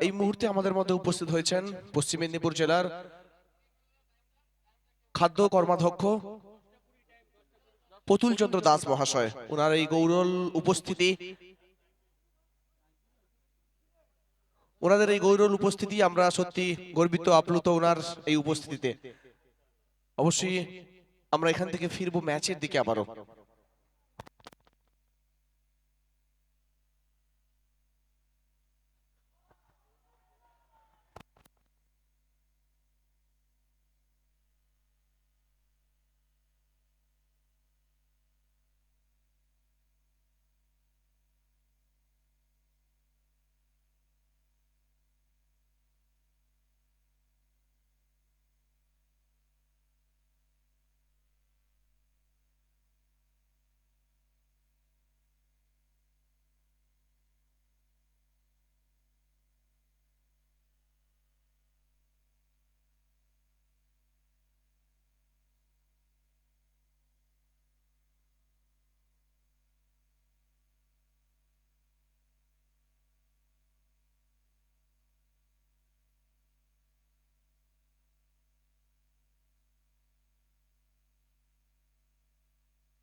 এই মুহূর্তে আমাদের মধ্যে উপস্থিত হয়েছেন পশ্চিম মেদিনীপুর জেলার খাদ্য কর্মাধ্যক্ষ পতুল চন্দ্র দাস মহাশয়। ওনার এই গৌরল উপস্থিতি আমরা সত্যি গর্বিত আপ্লুত ওনার এই উপস্থিতিতে। অবশ্যই আমরা এখান থেকে ফিরবো ম্যাচের দিকে আবারও।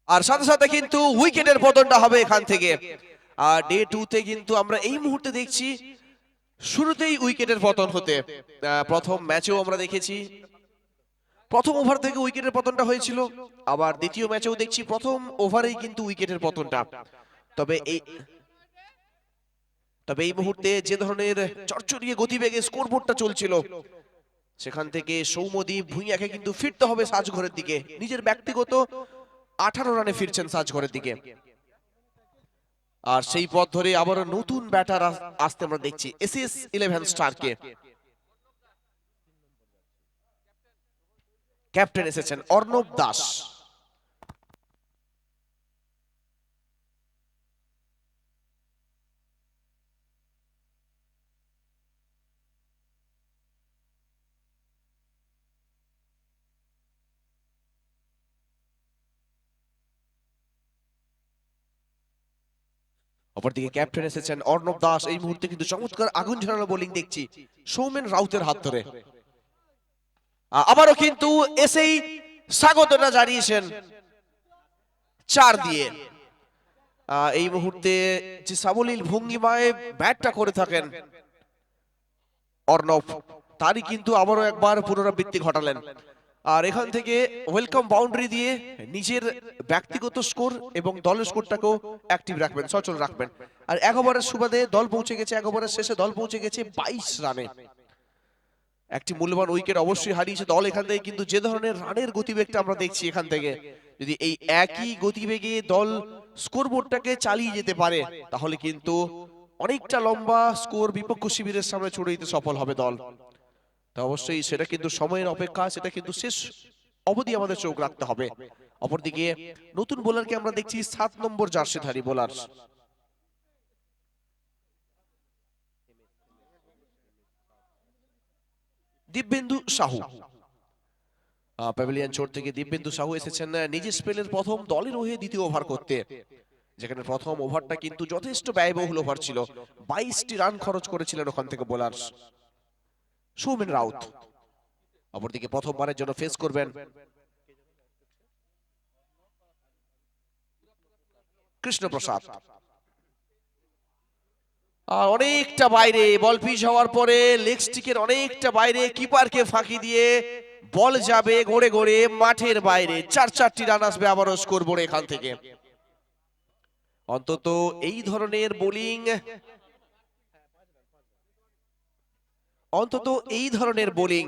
আর সাথে সাথে কিন্তু উইকেটের পতনটা হবে এখান থেকে। আর ডে 2 তে কিন্তু আমরা এই মুহূর্তে দেখছি শুরুতেই উইকেটের পতন হতে। প্রথম ম্যাচেও আমরা দেখেছি প্রথম ওভার থেকে উইকেটের পতনটা হয়েছিল, আবার দ্বিতীয় ম্যাচেও দেখছি প্রথম ওভারেই কিন্তু উইকেটের পতনটা। তবে এই মুহূর্তে যে ধরনের চড়চড়িয়ে গতিবেগে স্কোরবোর্ডটা চলছিল, সেখান থেকে সৌম্যদীপ ভুঁইয়াকে কিন্তু ফিরতে হবে সাজঘরের দিকে। নিজের ব্যক্তিগত 18 রানে ফিরছেন সাজঘরের দিকে। আর সেই পথ ধরে আবার নতুন ব্যাটার আসতে আমরা দেখছি SS11 স্টারকে। ক্যাপ্টেন এসেছেন অর্ণব দাস। অপরদিকে ক্যাপ্টেন এসেছেন অর্ণব দাস। এই মুহূর্তে কিন্তু চমৎকার আগুন ঝরানো বোলিং দেখছি সৌমেন রাউতের হাত ধরে। আবারও কিন্তু এসেই স্বাগতটা জানিয়েছেন 4 দিয়ে। এই মুহূর্তে যে সাবলীল ভঙ্গিমায় ব্যাটটা করে থাকেন অর্ণব, তারই কিন্তু আবারও একবার পুনরাবৃত্তি ঘটালেন। আর এখান থেকে ওয়েলকাম বাউন্ডারি দিয়ে নিজের ব্যক্তিগত স্কোর এবং দলের স্কোরটাকেও অ্যাক্টিভ রাখবেন, সচল রাখবেন। আর 1 ওভারের সুবাদে দল পৌঁছে গেছে, 1 ওভারের শেষে দল পৌঁছে গেছে 22 রানে। একটি মূল্যবান উইকেট অবশ্যই হারিয়েছে দল এখান থেকে, কিন্তু যে ধরনের রানের গতিবেগটা আমরা দেখছি এখান থেকে, যদি এই একই গতিবেগে দল স্কোরবোর্ডটাকে চালিয়ে যেতে পারে, তাহলে কিন্তু অনেকটা লম্বা স্কোর বিপক্ষ শিবিরের সামনে ছড়ে দিতে সফল হবে দল। তা অবশ্যই সেটা কিন্তু সময়ের অপেক্ষা, সেটা কিন্তু শেষ অবধি আমাদের চোখ রাখতে হবে। অপরদিকে নতুন বোলারকে আমরা দেখছি 7 নম্বর জার্সিধারী বোলার দিব্যেন্দু সাহু। প্যাভিলিয়ন চোট থেকে দিব্যেন্দু সাহু এসেছেন নিজের স্পেলের প্রথম দলের হয়ে দ্বিতীয় ওভার করতে, যেখানে প্রথম ওভারটা কিন্তু যথেষ্ট ব্যয়বহুল ওভার ছিল। 22টি রান খরচ করেছিলেন ওখান থেকে বোলার সৌমেন রাউত। অপরদিকে প্রথমবারের জন্য ফেস করবেন কৃষ্ণপ্রসাদ। অনেকটা বাইরে বল পিচ হওয়ার পরে লেগ স্টিকের অনেকটা বাইরে, কিপারকে ফাঁকি দিয়ে বল যাবে গড়ে গড়ে মাঠের বাইরে। 4টি রান আসবে আবারও স্কোরবোর্ডে এখান থেকে। অন্তত এই ধরনের বোলিং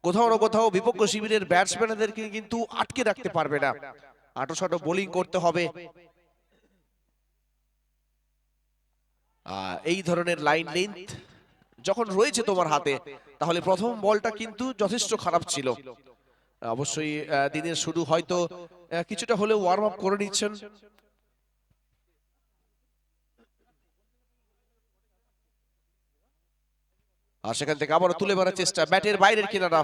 কোথাও না কোথাও বিপক্ষ শিবিরের ব্যাটসম্যানদেরকে কিন্তু আটকে রাখতে পারবে না। আঁটো বোলিং করতে হবে। এই ধরনের লাইন লেন্থ যখন রয়েছে তোমার হাতে, তাহলে প্রথম বলটা কিন্তু যথেষ্ট খারাপ ছিল। অবশ্যই দিনের শুরু হয়তো কিছুটা হলেও ওয়ার্ম আপ করে নিচ্ছেন। আর সেখান থেকে আবারও তুলে মারার চেষ্টা, ব্যাটের বাইরের কিনারা,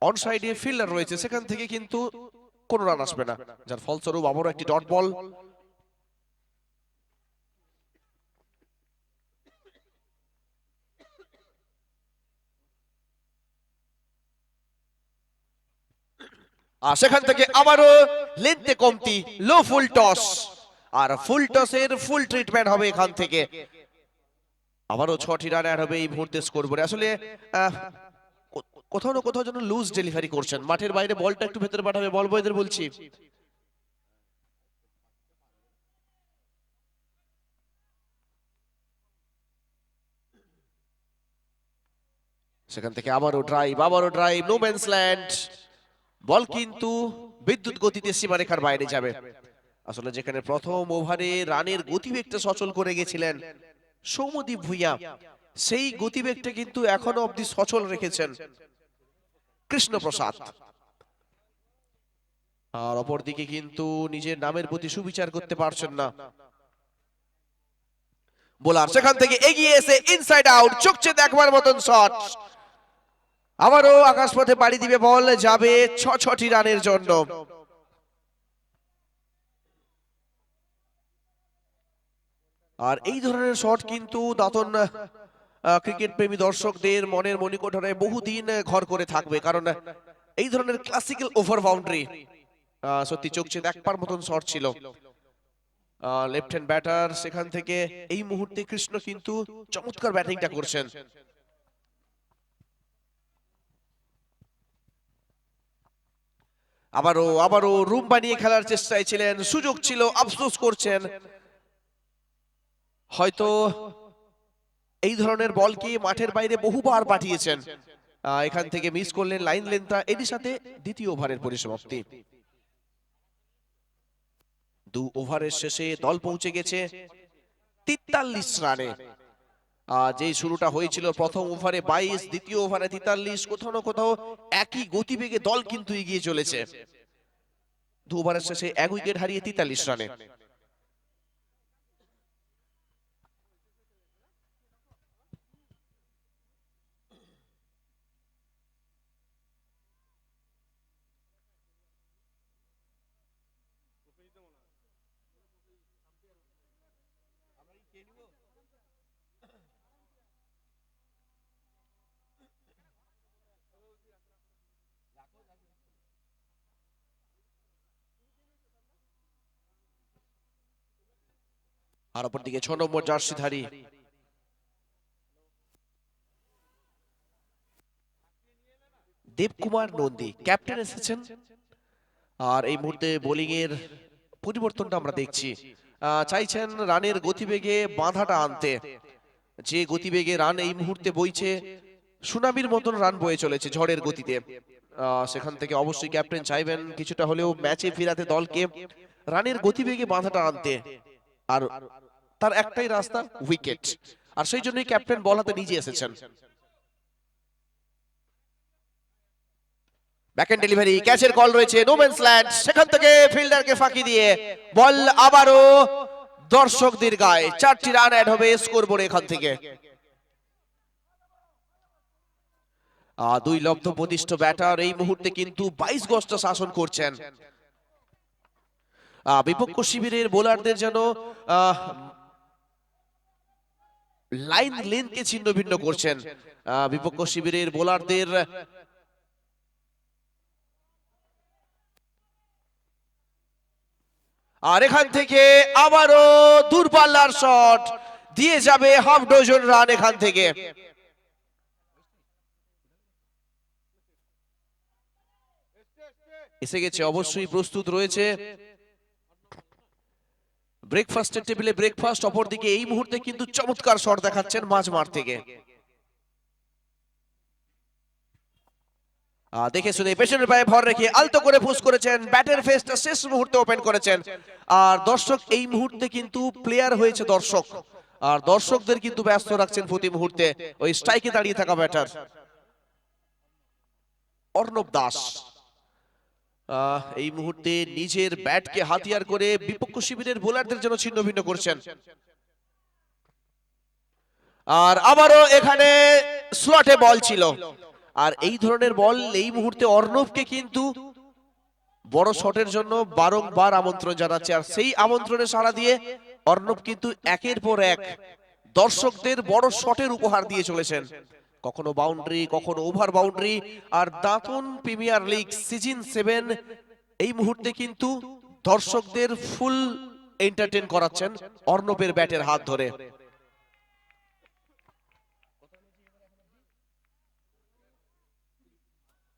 অন সাইডে ফিল্ডার রয়েছে, সেখান থেকে কিন্তু কোনো রান আসবে না, যার ফলস্বরূপ আবারও একটি ডট বল। আর সেখান থেকে আবারও লেন্থে কমতি, লো ফুল টস, আর ফুল টসের ফুল ট্রিটমেন্ট হবে এখান থেকে। আবারও 6টি রান অ্যাড হবে এই মুহূর্তে স্কোর বোর্ডে। আসলে কোথাও না কোথাও যেন লুজ ডেলিভারি করছেন, মাঠের বাইরে বলটা একটু ভেতরে পাঠাবে, বল বয়দের বলছি। সেখান থেকে আবারও ড্রাইভ, নো ম্যানস ল্যান্ড, বল কিন্তু বিদ্যুৎ গতিতে সীমারেখার বাইরে যাবে। আসলে যেখানে প্রথম ওভারে রানের গতিবেগটা সচল করে গেছিলেন সৌম্যদীপ ভুঁইয়া, সেই গতিবেগটা কিন্তু এখনো অবধি সচল রেখেছেন কৃষ্ণপ্রসাদ। আর অপরদিকে কিন্তু নিজের নামের প্রতি সুবিচার করতে পারছেন না বোলার। সেখান থেকে এগিয়ে এসে ইনসাইড আউট, চোখে দেখবার মতন শট। আবারও আকাশপথে পাড়ি দিবে বল, যাবে 6টি রানের জন্য। আর এই ধরনের শট কিন্তু দাতন ক্রিকেট প্রেমী দর্শকদের মনের মণিকোঠরে বহুদিন ঘর করে থাকবে, কারণ এই ধরনের ক্লাসিক্যাল ওভার বাউন্ডারি সত্যি চোখে দেখবার মতন শট ছিল। লেফট হ্যান্ড ব্যাটার, সেখান থেকে এই মুহূর্তে কৃষ্ণ কিন্তু চমৎকার ব্যাটিংটা করছেন। আবারও রুম বানিয়ে খেলার চেষ্টায় ছিলেন, সুযোগ ছিল, আফসোস করছেন। হয়তো এই ধরনের বলকে মাঠের বাইরে বহুবার পাঠিয়েছেন, এখান থেকে মিস করলেন লাইন লেন্থটা। এরই সাথে দ্বিতীয় ওভারের পরিসমাপ্তি। 2 ওভারের শেষে দল পৌঁছে গেছে 43 রানে। যে শুরুটা হয়েছিল প্রথম ওভারে 22, দ্বিতীয় ওভারে 43, কোথাও না কোথাও একই গতিবেগে দল কিন্তু এগিয়ে চলেছে। 2 ওভারের শেষে 1 উইকেট হারিয়ে 43 রানে। আর অপরদিকে 6 নম্বর জার্সিধারী দেবকুমার নন্দী ক্যাপ্টেন এসেছেন। আর এই মুহূর্তে বোলিং এর পরিবর্তনটা আমরা দেখছি, চাইছেন রানের গতিবেগে বাঁধাটা আনতে। যে গতিবেগে রান এই মুহূর্তে বইছে, সুনামির মতন রান বয়ে চলেছে ঝড়ের গতিতে। সেখান থেকে অবশ্যই ক্যাপ্টেন চাইবেন কিছুটা হলেও ম্যাচে ফিরাতে দলকে, রানের গতিবেগে বাঁধাটা আনতে। আর তার একটাই রাস্তা, উইকেট। আর সেই জন্যই ক্যাপ্টেন বল হাতে নিজে এসেছেন। ব্যাকহ্যান্ড ডেলিভারি, ক্যাচের কল রয়েছে, নো ম্যানস ল্যান্ড। সেখান থেকে ফিল্ডারকে ফাঁকি দিয়ে বল আবারও দর্শকদের গায়ে। 4টি রান অ্যাড হবে স্কোর বোর্ডে এখান থেকে। 2 লব্ধ প্রতিষ্ঠ ব্যাটার এই মুহূর্তে কিন্তু 22 গজটা শাসন করছেন। বিপক্ষ শিবিরের বোলারদের যেন লাইন লেনকে ছিন্ন ভিন্ন করছেন বিপক্ষ শিবিরের বোলারদের। আর এখান থেকে আবারও দূরপাল্লার শট দিয়ে যাবে হাফ ডজন রান এখান থেকে। এসে গেছে, অবশ্যই প্রস্তুত রয়েছে ব্রেকফাস্টের টেবিলে ব্রেকফাস্ট। অপরদিকে এই মুহূর্তে কিন্তু চমৎকার শট দেখাচ্ছেন মাঝ মাঠ থেকে। দেখে শুনে পেছনের পায়ে ভর রেখে আলতো করে পুশ করেছেন, ব্যাটের ফেসটা শেষ মুহূর্তে ওপেন করেছেন। আর দর্শক এই মুহূর্তে কিন্তু প্লেয়ার হয়েছে দর্শক, আর দর্শকদের কিন্তু ব্যস্ত রাখছেন প্রতি মুহূর্তে ওই স্ট্রাইকে দাঁড়িয়ে থাকা ব্যাটার অর্ণব দাস। এই মুহূর্তে নিজের ব্যাটকে হাতিয়ার করে বিপক্ষ শিবিরের বোলারদের জন্য ছিন্ন ভিন্ন করছেন। আর আবারও এখানে স্লটে বল ছিল, আর এই ধরনের বল এই মুহূর্তে অর্ণবকে কিন্তু বড় শটের জন্য বারংবার আমন্ত্রণ জানাচ্ছে। আর সেই আমন্ত্রণে সাড়া দিয়ে অর্ণব কিন্তু একের পর এক দর্শকদের বড় শটের উপহার দিয়ে চলেছেন। কখনো বাউন্ডারি, কখনো ওভার বাউন্ডারি। আর দাঁতন প্রিমিয়ার লিগ সিজন 7 এই মুহূর্তে কিন্তু দর্শকদের ফুল এন্টারটেইন করাচ্ছেন অর্ণবের ব্যাটের হাত ধরে।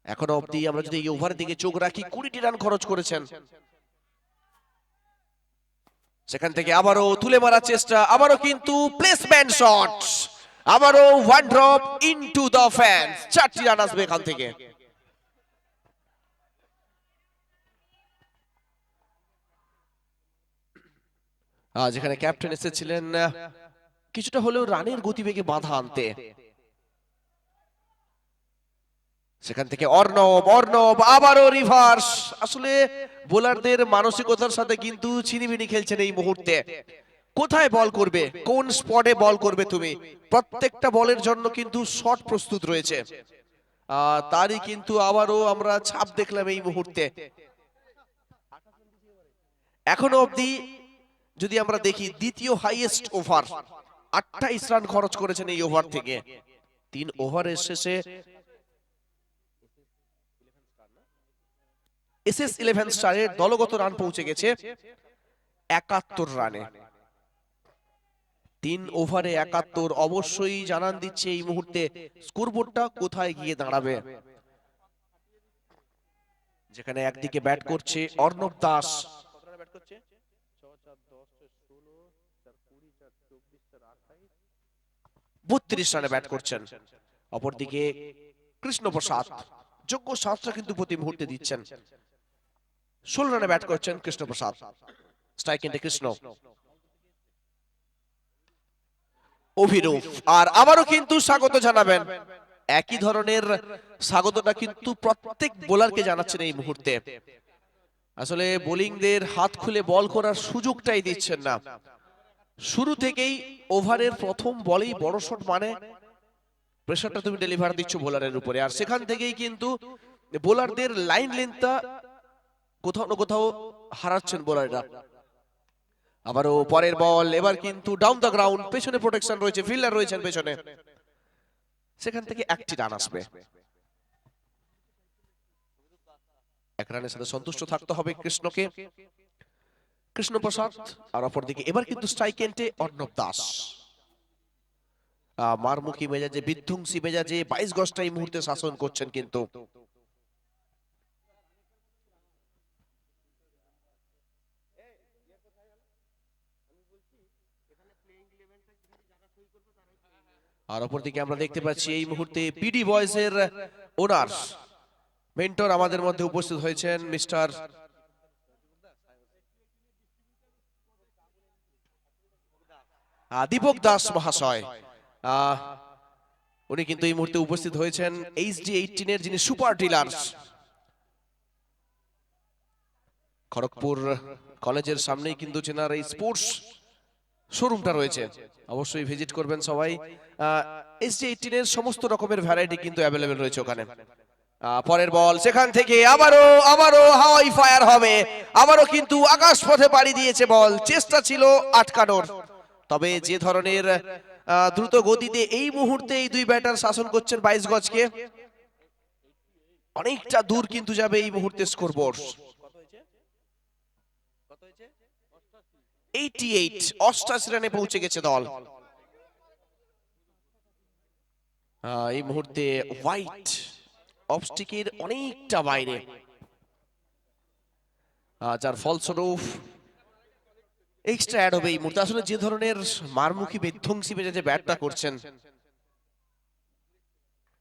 এখনো অবধি আমরা যদি এই ওভারের দিকে চোখ রাখি, 20টি রান খরচ করেছেন। সেখান থেকে আবারও তুলে মারার চেষ্টা, আবারও কিন্তু প্লেসমেন্ট শট, আবারও one drop into the fans. 4টি রান আসবে এখান থেকে। যেখানে ক্যাপ্টেন এসেছিলেন কিছুটা হলেও রানের গতিবেগে বাধা আনতে, সেখান থেকে অর্ণব আবারও রিভার্স। আসলে বোলারদের মানসিকতার সাথে কিন্তু ছিনিমিনি খেলছেন এই মুহূর্তে। কোথায় বল করবে, কোন স্পটে বল করবে তুমি, প্রত্যেকটা বলের জন্য কিন্তু শট প্রস্তুত রয়েছে। তারই কিন্তু আবারও আমরা ছাপ দেখলাম এই মুহূর্তে। এখনো অবধি যদি আমরা দেখি দ্বিতীয় হাইয়েস্ট ওভার, 28 রান খরচ করেছেন এই ওভার থেকে। 3 ওভারের শেষে SS11 স্টারের দলগত রান পৌঁছে গেছে 71 রানে। 3 ওভারে 71 অবশ্যই জানান দিচ্ছে এই মুহূর্তে স্কোরবোর্ডটা কোথায় গিয়ে দাঁড়াবে। যেখানে একদিকে ব্যাট করছে অর্ণব দাস, 32 রানে ব্যাট করছেন। অপরদিকে কৃষ্ণপ্রসাদ যোগ্য 7টা কিন্তু প্রতি মুহূর্তে দিচ্ছেন। 16 রানে ব্যাট করছেন কৃষ্ণপ্রসাদ। স্ট্রাইক এন্ডে কৃষ্ণ, অভিরূপ। আর আবারও কিন্তু স্বাগত জানাবেন, একই ধরনের স্বাগতটা কিন্তু প্রত্যেক বোলারকে জানাচ্ছেন এই মুহূর্তে। আসলে বোলিংদের হাত খুলে বল করার সুযোগটাই দিচ্ছেন না। শুরু থেকেই ওভারের প্রথম বলেই বড় শট মানে প্রেসারটা তুমি ডেলিভার দিচ্ছ বোলারের উপরে। আর সেখান থেকেই কিন্তু বোলারদের লাইন লেন্থটা কোথাও না কোথাও হারাচ্ছেন বোলাররা। আবারও পরের বল, এবার কিন্তু ডাউন দ্য গ্রাউন্ড, পেছনে প্রোটেকশন রয়েছে, ফিল্ডার রয়েছেন পেছনে, সেখান থেকে 1টি রান আসবে। 1 রানের সাথে সন্তুষ্ট থাকতে হবে কৃষ্ণকে, কৃষ্ণপ্রসাদ। আর অপরদিকে এবার কিন্তু স্ট্রাইক এন্ডে অর্ণব দাস। মারমুখী মেজাজে, বিধ্বংসী মেজাজে 22 গজটা এই মুহূর্তে শাসন করছেন কিন্তু। আর অপরদিকে আমরা দেখতে পাচ্ছি এই মুহূর্তে পিডি বয়েজের ওনার মেন্টর আমাদের মধ্যে উপস্থিত হয়েছেন মিস্টার দীপক দাস মহাশয়। উনি কিন্তু এই মুহূর্তে উপস্থিত হয়েছেন HD18 এর যিনি সুপার ডিলার্স। খড়গপুর কলেজের সামনেই কিন্তু চেনার এই স্পোর্টস শোরুমটা রয়েছে, অবশ্যই ভিজিট করবেন সবাই। HD18 এর সমস্ত রকমের ভ্যারাইটি কিন্তু অ্যাভেলেবেল রয়েছে ওখানে। পরের বল, সেখান থেকে আবারও হাওয়াই ফায়ার হবে, আবারও কিন্তু আকাশ পথে পাড়ি দিয়েছে বল। চেষ্টা ছিল আটকানোর, তবে যে ধরনের দ্রুত গতিতে এই মুহূর্তে এই দুই ব্যাটার শাসন করছেন 22 গজকে, অনেকটা দূর কিন্তু যাবে এই মুহূর্তে স্কোরবোর্ড। 88 রানে পৌঁছে গেছে দল। এই মুহূর্তে হোয়াইট অবস্টিকের অনেকটা বাইরে, যার ফলস্বরূপ এক্সট্রা অ্যাড হবে এই মুহূর্তে। আসলে যে ধরনের মারমুখী বিধ্বংসী মেজাজে ব্যাটটা করছেন,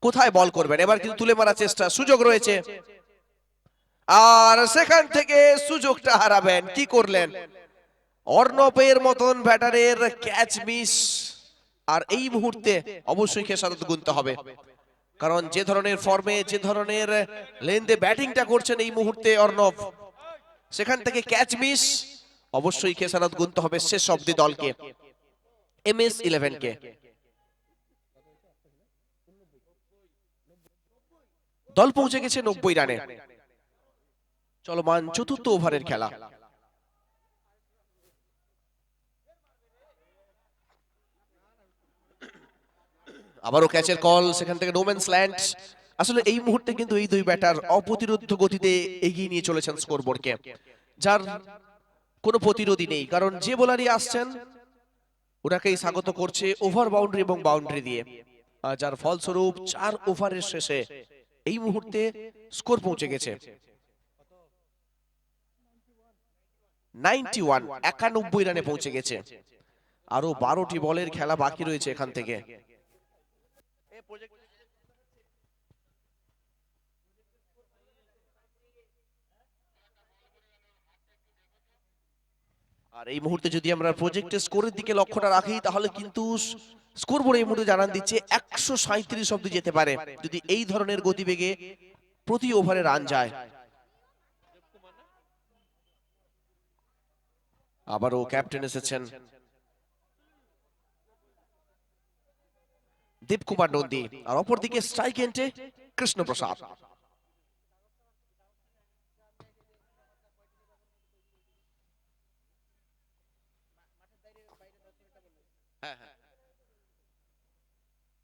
কোথায় বল করবেন, এবার কিন্তু তুলে মারার চেষ্টা, সুযোগ রয়েছে, আর সেখান থেকে সুযোগটা হারাবেন। কি করলেন অর্ণবের মতন ব্যাটারের ক্যাচ মিস। আর এই মুহূর্তে অবশ্যই খেসারত গুনতে হবে, কারণ যে ধরনের ফর্মে, যে ধরনের লেন্থে ব্যাটিংটা করছেন এই মুহূর্তে অর্ণব, সেখান থেকে ক্যাচ মিস, অবশ্যই খেসারত গুনতে হবে শেষ অবধি দলকে, MS11 কে। দল পৌঁছে গেছে 90 রানে। চলমান চতুর্থ ওভারের খেলা। আবারও ক্যাচের কল, সেখান থেকে নোম্যান্স ল্যান্ড। আসলে এই মুহূর্তে কিন্তু এই দুই ব্যাটার অপ্রতিরোধ্য গতিতে এগিয়ে নিয়ে চলেছেন স্কোরবোর্ডকে, যার কোনো প্রতিরোধী নেই, কারণ যে বোলারই আসছেন ওনাকেই স্বাগত করছে ওভার বাউন্ডারি এবং বাউন্ডারি দিয়ে, যার ফলস্বরূপ 4 ওভারের শেষে এই মুহূর্তে স্কোর পৌঁছে গেছে 91 রানে পৌঁছে গেছে। আরো 12টি বলের খেলা বাকি রয়েছে এখান থেকে। আর এই মুহূর্তে যদি আমরা প্রজেক্টের স্কোরের দিকে লক্ষ্যটা রাখি, তাহলে কিন্তু স্কোর বোর্ড এই মুহূর্তে জানান দিচ্ছে 137 অব্দি যেতে পারে যদি এই ধরনের গতিবেগে প্রতি ওভারে রান যায়। আবারও ক্যাপ্টেন এসেছেন দীপকুমার নন্দী, আর অপরদিকে স্ট্রাইক এন্টে কৃষ্ণপ্রসাদ।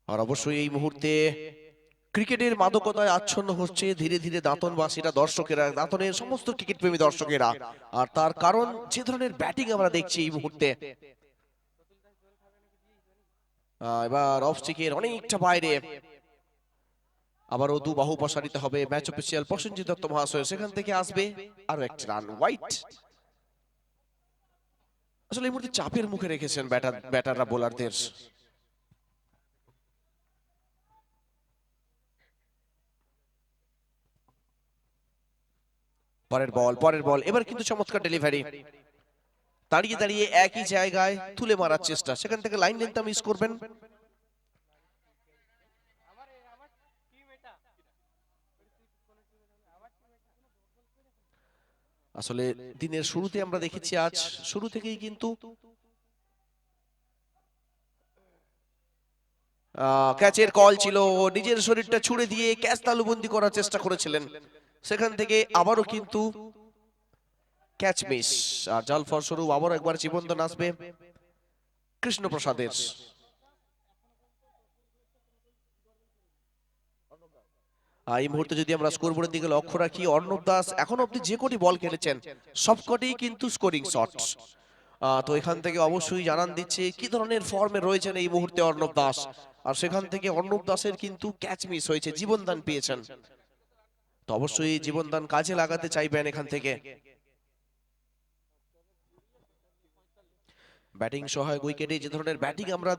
আর অবশ্যই এই মুহূর্তে ক্রিকেটের মাদকতায় আচ্ছন্ন হচ্ছে ধীরে ধীরে দাঁতনবাসীরা, দর্শকেরা, দাঁতনের সমস্ত ক্রিকেট প্রেমী দর্শকেরা। আর তার কারণ যে ধরনের ব্যাটিং আমরা দেখছি এই মুহূর্তে। এবার অফ স্টিকের অনেকটা বাইরে, আবারও দু বাহু প্রসারিত হবে ম্যাচ অফিসিয়াল প্রসেনজিৎ দত্ত মহাশয়, সেখান থেকে আসবে আরো একটি রান হোয়াইট। আসলে এই মুহূর্তে চাপের মুখে রেখেছেন ব্যাটাররা বোলারদের। পরের বল এবার কিন্তু চমৎকার ডেলিভারি, দাঁড়িয়ে দাঁড়িয়ে একই জায়গায় তুলে মারার চেষ্টা, সেখান থেকে লাইন লেন্থ মিস করবেন। আসলে দিনের শুরুতে আমরা দেখেছি, আজ শুরু থেকেই কিন্তু ক্যাচের কল ছিল, নিজের শরীরটা ছুড়ে দিয়ে ক্যাচ তালুবন্দি করার চেষ্টা করেছিলেন, সেখান থেকে আবারও কিন্তু ক্যাচ মিস। আর জাল ফলস্বরূপ আবারও একবার জীবনদান আসবে কৃষ্ণপ্রসাদের। এই মুহূর্তে যদি আমরা স্কোরবোর্ডের দিকে লক্ষ্য রাখি, অর্ণব দাস এখন অব্দি যে কটি বল খেলেছেন সবকটি কিন্তু স্কোরিং শট। তো এখান থেকে অবশ্যই জানান দিচ্ছে কি ধরনের ফর্মে রয়েছেন এই মুহূর্তে অর্ণব দাস। আর সেখান থেকে অর্ণব দাসের কিন্তু ক্যাচ মিস হয়েছে, জীবনদান পেয়েছেন, তো অবশ্যই জীবনদান কাজে লাগাতে চাইবেন এখান থেকে। ব্যাটিং সহায়ক উইকেটে যে ধরনের ব্যাটিং আমরা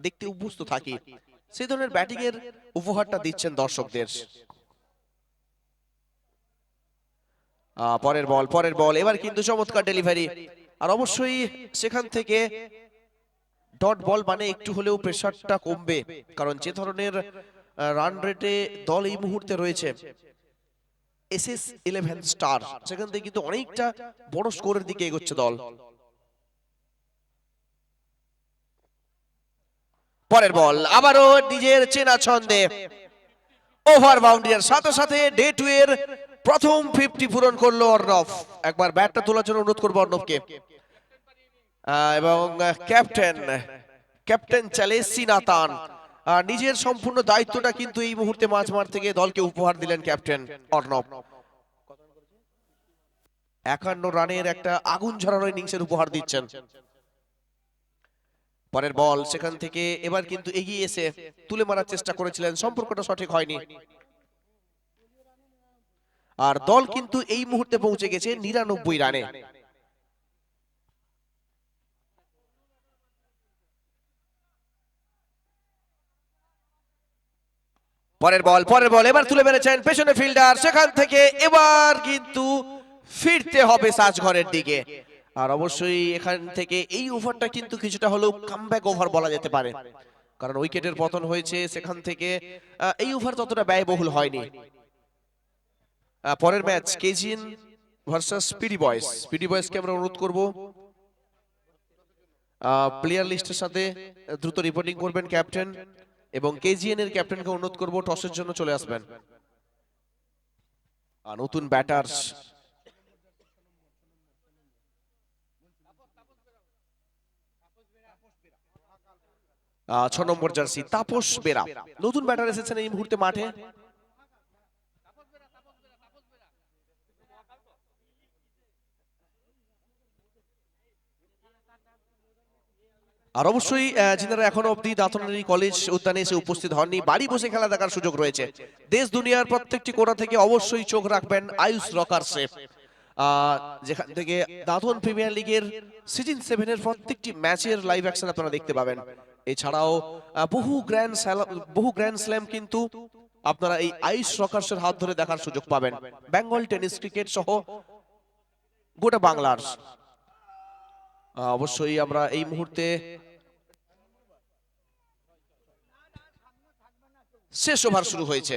দেখতে অভ্যস্ত থাকি, সেই ধরনের ব্যাটিং এর উপহারটা দিচ্ছেন দর্শকদের। পরের বল এবার কিন্তু চমৎকার ডেলিভারি, আর অবশ্যই সেখান থেকে ডট বল মানে একটু হলেও প্রেসারটা কমবে, কারণ যে ধরনের রান রেটে দল এই মুহূর্তে রয়েছে SS11 স্টার, সেখান থেকে কিন্তু অনেকটা বড় স্কোরের দিকে এগোচ্ছে দল। পরের বল আবারও নিজের চেনা ছন্দে ওভার বাউন্ডারির সাথে সাথে ডে 2 এর প্রথম 50 পূরণ করলো অর্ণব। একবার ব্যাটটা তোলার জন্য অনুরোধ করবো অর্ণবকে, এবং ক্যাপ্টেন চ্যালেসি নাতান নিজের সম্পূর্ণ দায়িত্বটা কিন্তু এই মুহূর্তে মাঝমাঠ থেকে দলকে উপহার দিলেন ক্যাপ্টেন অর্ণব। 51 রানের একটা আগুন ঝরানো ইনিংসের উপহার দিচ্ছেন। পরের বল সেখান থেকে এবার কিন্তু এগিয়ে এসে তুলে মারার চেষ্টা করেছিলেন, সম্পর্কটা সঠিক হয়নি। আর দল কিন্তু এই মুহূর্তে পৌঁছে গেছে 99 রানে। পরের বল এবার তুলে মেরেছেন পেছনে ফিল্ডার, সেখান থেকে এবার কিন্তু ফিরতে হবে সাজঘরের দিকে। আর অবশ্যই এখান থেকে এই ওভারটা কিন্তু কিছুটা হলেও কামব্যাক ওভার বলা যেতে পারে, কারণ উইকেটের পতন হয়েছে, সেখান থেকে এই ওভার ততটা ব্যয়বহুল হয়নি। পরের ম্যাচ কেজিএন ভার্সেস স্পিডি বয়েজকে আমরা অনুরোধ করব প্লেয়ার লিস্টের সাথে দ্রুত রিপোর্টিং করবেন ক্যাপ্টেন, এবং কেজিএন এর ক্যাপ্টেনকে অনুরোধ করব টসের জন্য চলে আসবেন। নতুন ব্যাটার 6 নম্বর জার্সি তাপস বেরা নতুন ব্যাটার এসেছেন এই মুহূর্তে মাঠে। আর অবশ্যই যিনারা এখনো অব্দি দাঁতনারী কলেজ উদ্যানে এসে উপস্থিত হননি, বাড়ি বসে খেলা দেখার সুযোগ রয়েছে। দেশ দুনিয়ার প্রত্যেকটি কোণা থেকে অবশ্যই চোখ রাখবেন আয়ুষ রকার্সে, যেখান থেকে দাঁতন প্রিমিয়ার লিগের সিজন 7 এর প্রত্যেকটি ম্যাচের লাইভ অ্যাকশন আপনারা দেখতে পাবেন। এছাড়াও বহু গ্র্যান্ড স্ল্যাম কিন্তু আপনারা এই আয়ুষ রকার্সের হাত ধরে দেখার সুযোগ পাবেন। বেঙ্গল টেনিস ক্রিকেট সহ গোটা বাংলার। অবশ্যই আমরা এই মুহূর্তে শেষ ওভার শুরু হয়েছে,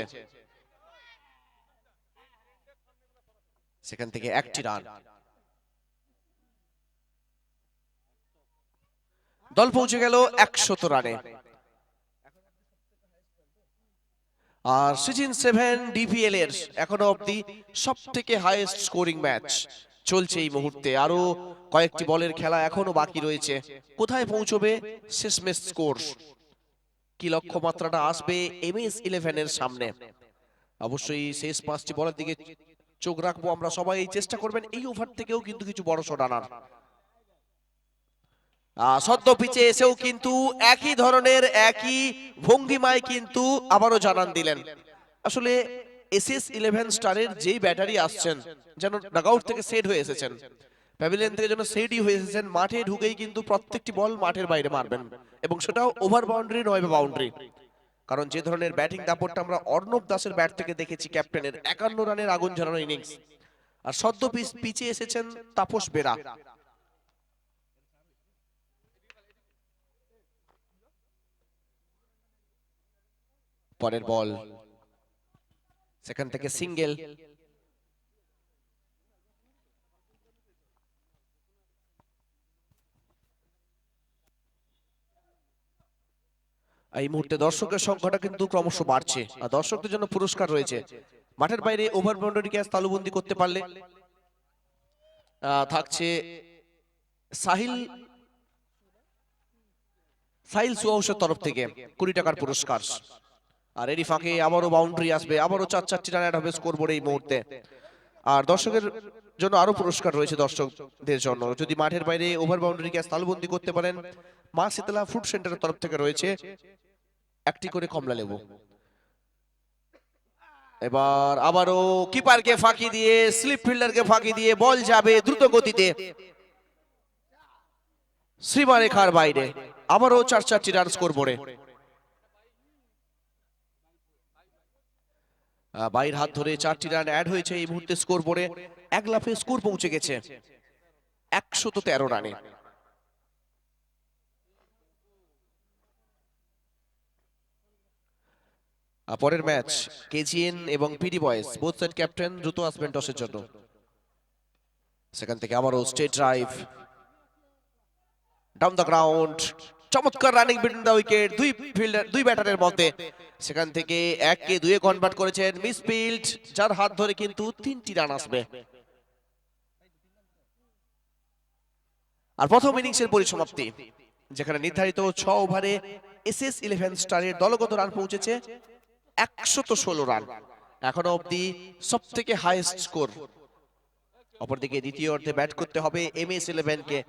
সেখান থেকে একটি রান। দল পৌঁছে গেল 100 রানে। আর সিজন 7 ডিপিএল এর এখনো অবধি সব থেকে হাইয়েস্ট স্কোরিং ম্যাচ চলছে এই মুহূর্তে। আরো কয়েকটি বলের খেলা এখনো বাকি রয়েছে। কোথায় পৌঁছবে শেষমেশ স্কোর, কি লক্ষ্যমাত্রাটা আসবে MS-11 এর সামনে? অবশ্যই শেষ 5টি বলের দিকে চোখ রাখবো আমরা সবাই। চেষ্টা করবেন এই ওভার থেকেও কিন্তু কিছু বড় শট আনার। সদ্য পিচে এসেও কিন্তু একই ধরনের একই ভঙ্গিমায় কিন্তু আবারও জানান দিলেন। আসলে SS-11 স্টারের যেই ব্যাটারি আসছেন যেন ডাগআউট থেকে সেট হয়ে এসেছেন, প্যাভিলিয়ন থেকে যেন সেটই হয়ে এসেছেন, মাঠে ঢুকেই কিন্তু প্রত্যেকটি বল মাঠের বাইরে মারবেন, এবং সেটাও ওভার বাউন্ডারি নয় বা বাউন্ডারি। কারণ যে ধরনের ব্যাটিং দাপটটা আমরা অর্ণব দাসের ব্যাট থেকে দেখেছি, ক্যাপ্টেনের 51 রানের আগুন ঝরানো ইনিংস, আর সদ্য পিচে এসেছেন তাপস বেরা। পরের বল, সেখান থেকে সিঙ্গেল। এই মুহূর্তে দর্শকের সংখ্যাটা কিন্তু ক্রমশ বাড়ছে, আর দর্শকদের জন্য পুরস্কার রয়েছে। মাঠের বাইরে ওভার বাউন্ডারি ক্যাচ তালুবন্দি করতে পারলে থাকছে সাহিল সুহাউসের তরফ থেকে 20 টাকার পুরস্কার। আর এরই ফাঁকে আবারও বাউন্ডারি আসবে, আবারও 4-4টি রান অ্যাড হবে স্কোর বোর্ডে এই মুহূর্তে। আর দর্শকের জন্য আরো পুরস্কার রয়েছে দর্শকদের জন্য, যদি মাঠের বাইরে ওভার বাউন্ডারি ক্যাচ তালুবন্দি করতে পারেন। মা শীতলা ফ্রুট সেন্টারের তরফ থেকে রয়েছে একটি করে কমলা লেবু। এবার আবারও কিপারকে ফাঁকি দিয়ে, স্লিপ ফিল্ডারকে ফাঁকি দিয়ে বল যাবে দ্রুত গতিতে সীমারেখার বাইরে। আবারও 4-4টি রান স্কোর বোর্ডে। বাইরের হাত ধরে 4টি রান অ্যাড হয়েছে এই মুহূর্তে স্কোর বোর্ডে। এক লাফে স্কোর পৌঁছে গেছে 113 রানে। পরের ম্যাচ KGN এবং PD boys, both side captain দ্রুত আসবেন টসের জন্য। সেখান থেকে আবারও straight drive down the ground, চমৎকার রানিং বিটুইন দ্য উইকেট, দুই ব্যাটারের মধ্যে। সেখান থেকে 1-কে 2-এ কনভার্ট করেছেন মিসফিল্ড, যার হাত ধরে কিন্তু 3টি রান আসবে। আর প্রথম ইনিংসের পরিসমাপ্তি, যেখানে নির্ধারিত 6 ওভারে SS-11 স্টারের দলগত রান পৌঁছেছে 116 রান, এখনো অবধি সব থেকে হাইয়েস্ট স্কোর। অপরদিকে দ্বিতীয় অর্ধে ব্যাট করতে হবে MS-11 কে,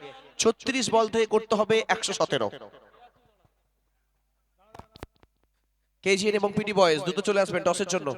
36 বল থেকে করতে হবে 117। KGN এবং PD বয়েজ দ্রুত চলে আসবেন টসের জন্য।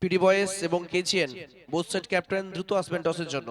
পিডি বয়েস এবং কেজিএন বোথ সাইড ক্যাপ্টেন দ্রুত আসবেন টসের জন্য।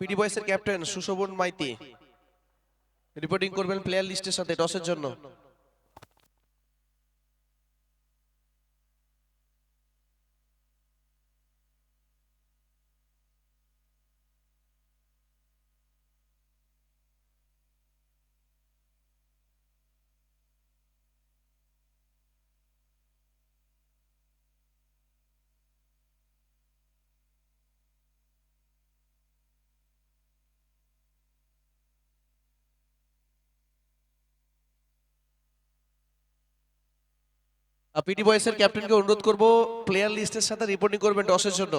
পিডি বয়েসের ক্যাপ্টেন সুশোভন মাইতি রিপোর্টিং করবেন প্লেয়ার লিস্টের সাথে টসের জন্য। পিডি বয়েসের ক্যাপ্টেনকে অনুরোধ করব প্লেয়ার লিস্টের সাথে রিপোর্টিং করবেন টসের জন্য।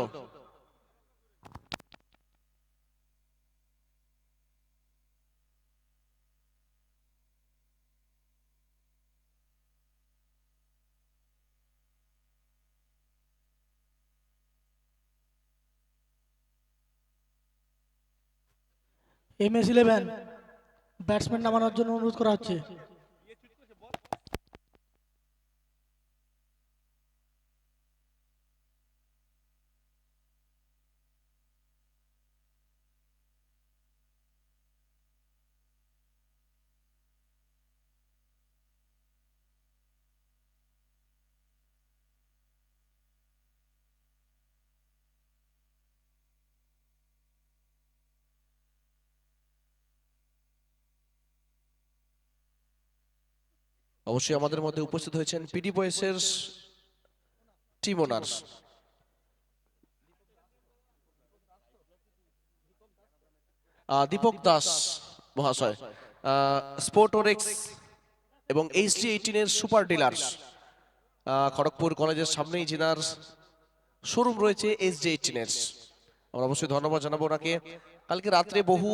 MS11 ব্যাটসম্যান নামানোর জন্য অনুরোধ করা হচ্ছে। অবশ্যই আমাদের মধ্যে উপস্থিত হয়েছেন পিডি বয়েসের টিম ওনার দীপক দাস মহাশয়, স্পোর্টোরেক্স এবং HD18 এর সুপার ডিলার, খড়গপুর কলেজের সামনেই যিনার শোরুম রয়েছে SD18 এর। আমরা অবশ্যই ধন্যবাদ জানাবো ওনাকে। কালকে রাত্রে বহু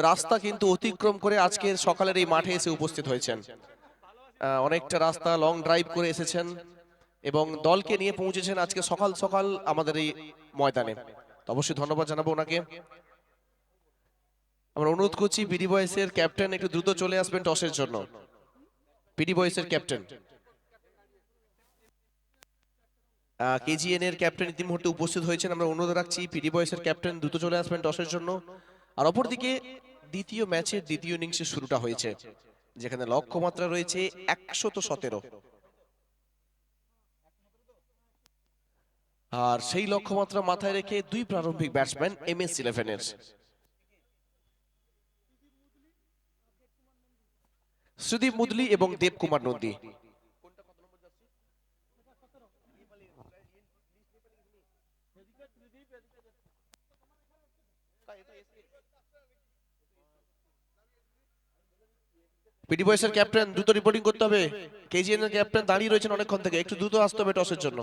রাস্তা কিন্তু অতিক্রম করে আজকের সকালের এই মাঠে এসে উপস্থিত হয়েছেন। অনেকটা রাস্তা লং ড্রাইভ করে এসেছেন এবং দলকে নিয়ে পৌঁছেছেন আজকে সকাল সকাল আমাদের এই ময়দানে। তো অবশ্যই ধন্যবাদ জানাবো ওনাকে। আমরা অনুরোধ করছি পিডি বয়েসের ক্যাপ্টেন একটু দ্রুত চলে আসবেন টসের জন্য। পিডি বয়েসের ক্যাপ্টেন কেজিএন এর ক্যাপ্টেন ইতিমধ্যে উপস্থিত হয়েছেন। আমরা অনুরোধ রাখছি পিডি বয়েসের ক্যাপ্টেন দ্রুত চলে আসবেন টসের জন্য। আর অপরদিকে দ্বিতীয় ম্যাচের দ্বিতীয় ইনিংসের শুরুটা হয়েছে, যেখানে লক্ষ্যমাত্রা রয়েছে 117। আর সেই লক্ষ্যমাত্রা মাথায় রেখে দুই প্রারম্ভিক ব্যাটসম্যান MS11 এর সুদীপ মুদলি এবং দেবকুমার নন্দী। পিডি বয়েসের ক্যাপ্টেন দ্রুত রিপোর্টিং করতে হবে। কেজিএন এর ক্যাপ্টেন দাঁড়িয়ে রয়েছেন অনেকক্ষণ থেকে, একটু দ্রুত আসতে হবে টসের জন্য।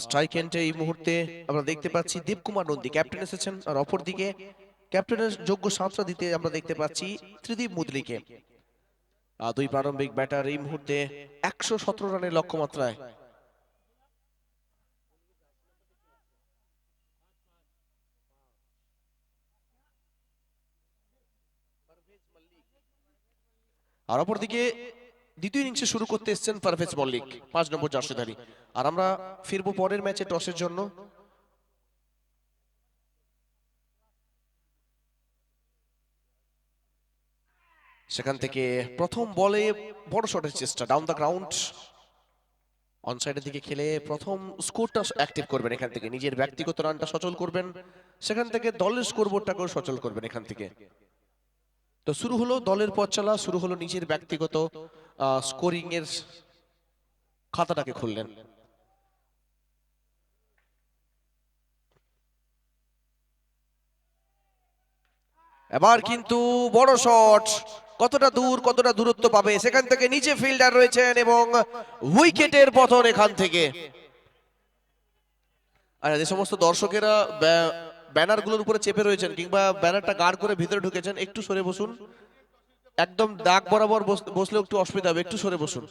স্ট্রাইক এন্ডে এই মুহূর্তে আমরা দেখতে পাচ্ছি দেবকুমার নন্দী ক্যাপ্টেন এসেছেন, আর অপরদিকে ক্যাপ্টেনের যোগ্য সাঁতরা দিতে আমরা দেখতে পাচ্ছি ত্রিদীপ মুদলিকে। দুই প্রারম্ভিক ব্যাটার এই মুহূর্তে 117 রানের লক্ষ্যমাত্রায়। আর অপরদিকে দ্বিতীয় ইনিংসে শুরু করতে এসেছেন পারভেজ মল্লিক 5 নম্বর জার্সিধারী। আর আমরা ফিরবো পরের ম্যাচে টসের জন্য। সেখান থেকে প্রথম বলে বড় শটের চেষ্টা ডাউন দ্য গ্রাউন্ড, অনসাইডের দিকে খেলে প্রথম স্কোরটা অ্যাক্টিভ করবেন এখান থেকে, নিজের ব্যক্তিগত রানটা সচল করবেন, সেখান থেকে দলের স্কোরবোর্ডটাকেও সচল করবেন এখান থেকে। তো শুরু হলো দলের পথ চলা, শুরু হলো নিজের ব্যক্তিগত স্কোরিং এর খাতাটাকে খুললেন। এবার কিন্তু বড় শট, কতটা দূর কতটা দূরত্ব পাবে, সেখান থেকে নিচে ফিল্ডার রয়েছেন এবং উইকেটের পতন এখান থেকে। আর যে সমস্ত দর্শকেরা ব্যানারগুলোর উপরে চেপে রয়েছেন কিংবা ব্যানারটা গার্ড করে ভিতরে ঢুকেছেন, একটু সরে বসুন। একদম দাগ বরাবর বসলেও একটু অসুবিধা হবে, একটু সরে বসুন।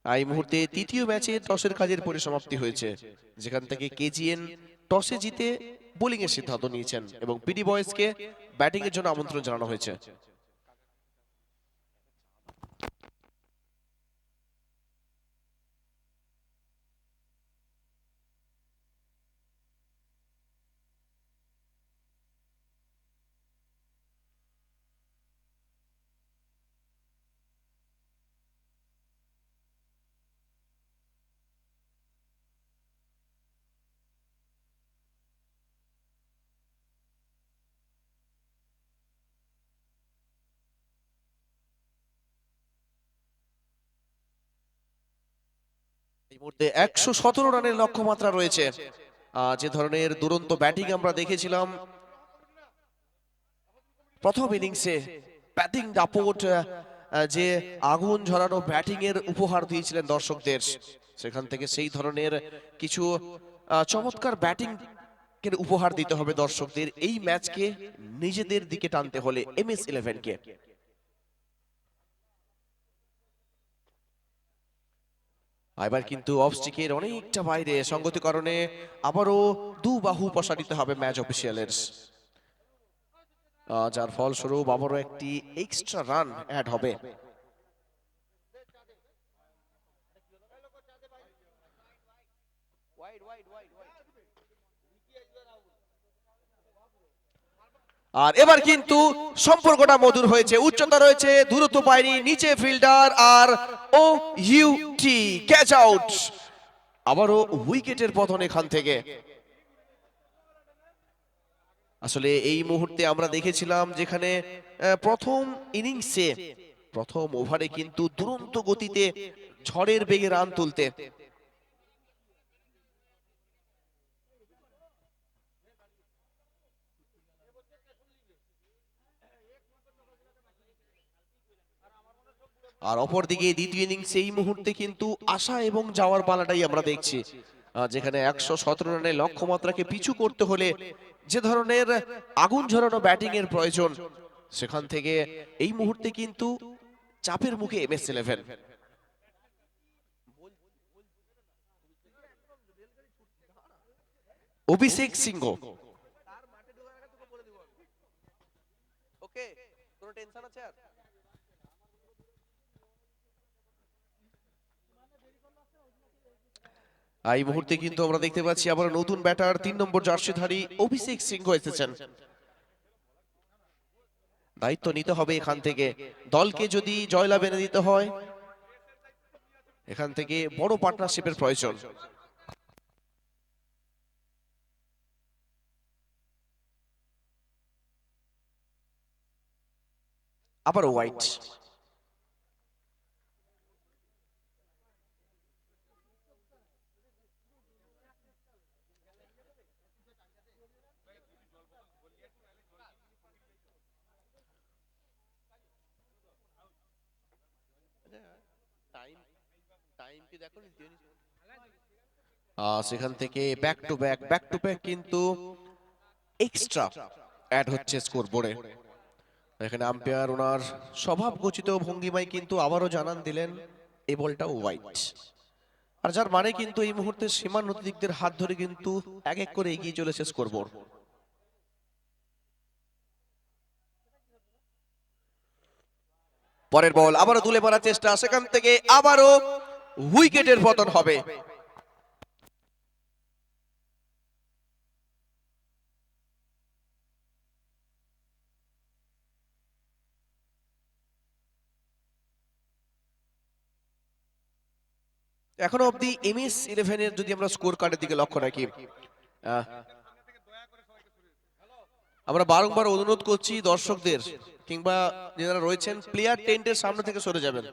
এই মুহূর্তে তৃতীয় ম্যাচে টসের কাজের পরিসমাপ্তি হয়েছে, যেখান থেকে কেজিএন টসে জিতে বোলিং এর সিদ্ধান্ত নিয়েছেন এবং পিডি বয়েজকে ব্যাটিং এর জন্য আমন্ত্রণ জানানো হয়েছে। এই মুহূর্তে 117 রানের লক্ষ্যমাত্রা রয়েছে। যে ধরনের দুরন্ত ব্যাটিং আমরা দেখেছিলাম প্রথম ইনিংসে, ব্যাটিং দাপট, যে আগুন ঝরানো ব্যাটিং এর উপহার দিয়েছিলেন দর্শকদের, সেখান থেকে সেই ধরনের কিছু চমৎকার ব্যাটিং এর উপহার দিতে হবে দর্শকদের এই ম্যাচকে নিজেদের দিকে টানতে হলে MS-11 কে। এবার কিন্তু অফ স্টিকের অনেকটা বাইরে, সঙ্গতি কারণে আবারও দু বাহু প্রসারিত হবে ম্যাচ অফিসিয়ালের, যার ফলস্বরূপ আবারও একটি এক্সট্রা রান অ্যাড হবে। আর এবার কিন্তু সম্পর্কটা মধুর হয়েছে, উচ্চতা রয়েছে, দূরত্ব পায়নি, নিচে ফিল্ডার আর OUT ক্যাচ আউট। আবারও উইকেটের পতন এখান থেকে। আসলে এই মুহূর্তে আমরা দেখেছিলাম যেখানে প্রথম ইনিংসে প্রথম ওভারে কিন্তু দুরন্ত গতিতে ঝড়ের বেগে রান তুলতে আর অপরদিকে দ্বিতীয় ইনিংসে এই মুহূর্তে কিন্তু আশা এবং যাওয়ার পালাটাই আমরা দেখছি, যেখানে 117 রানের লক্ষ্যমাত্রাকে পিছু করতে হলে যে ধরনের আগুন ঝরানো ব্যাটিং এর প্রয়োজন, সেখান থেকে এই মুহূর্তে কিন্তু চাপের মুখে MS-11। অভিষেক সিংহ, ওকে, কোনো টেনশন আছে আর? এই মুহূর্তে কিন্তু আমরা দেখতে পাচ্ছি আবার নতুন ব্যাটার 3 নম্বর জার্সিধারী অভিষেক সিংহ এসেছেন। দায়িত্ব নিতে হবে এখান থেকে, দলকে যদি জয়লাভ এনে দিতে হয় এখান থেকে বড় পার্টনারশিপের প্রয়োজন। আবার হোয়াইট, সেখান থেকে ব্যাক টু ব্যাক কিন্তু এক্সট্রা অ্যাড হচ্ছে স্কোর বোর্ডে। এখানে আম্পায়ার ওনার স্বভাবগোচিত ভঙ্গিমায় কিন্তু আবারও জানান দিলেন এই বলটা হোয়াইট, আর যার মানে কিন্তু এই মুহূর্তে সীমান্ত দিকদের হাত ধরে কিন্তু এক এক করে এগিয়ে চলেছে স্কোর বোর্ড। পরের বল আবারও তুলে মারার চেষ্টা, সেখান থেকে আবারও উইকেটের পতন হবে। এখনো অবধি MS-11 এর যদি আমরা স্কোর কার্ডের দিকে লক্ষ্য রাখি, আহ, আমরা বারংবার অনুরোধ করছি দর্শকদের কিংবা যারা রয়েছেন প্লেয়ার টেন্টের সামনে থেকে সরে যাবেন।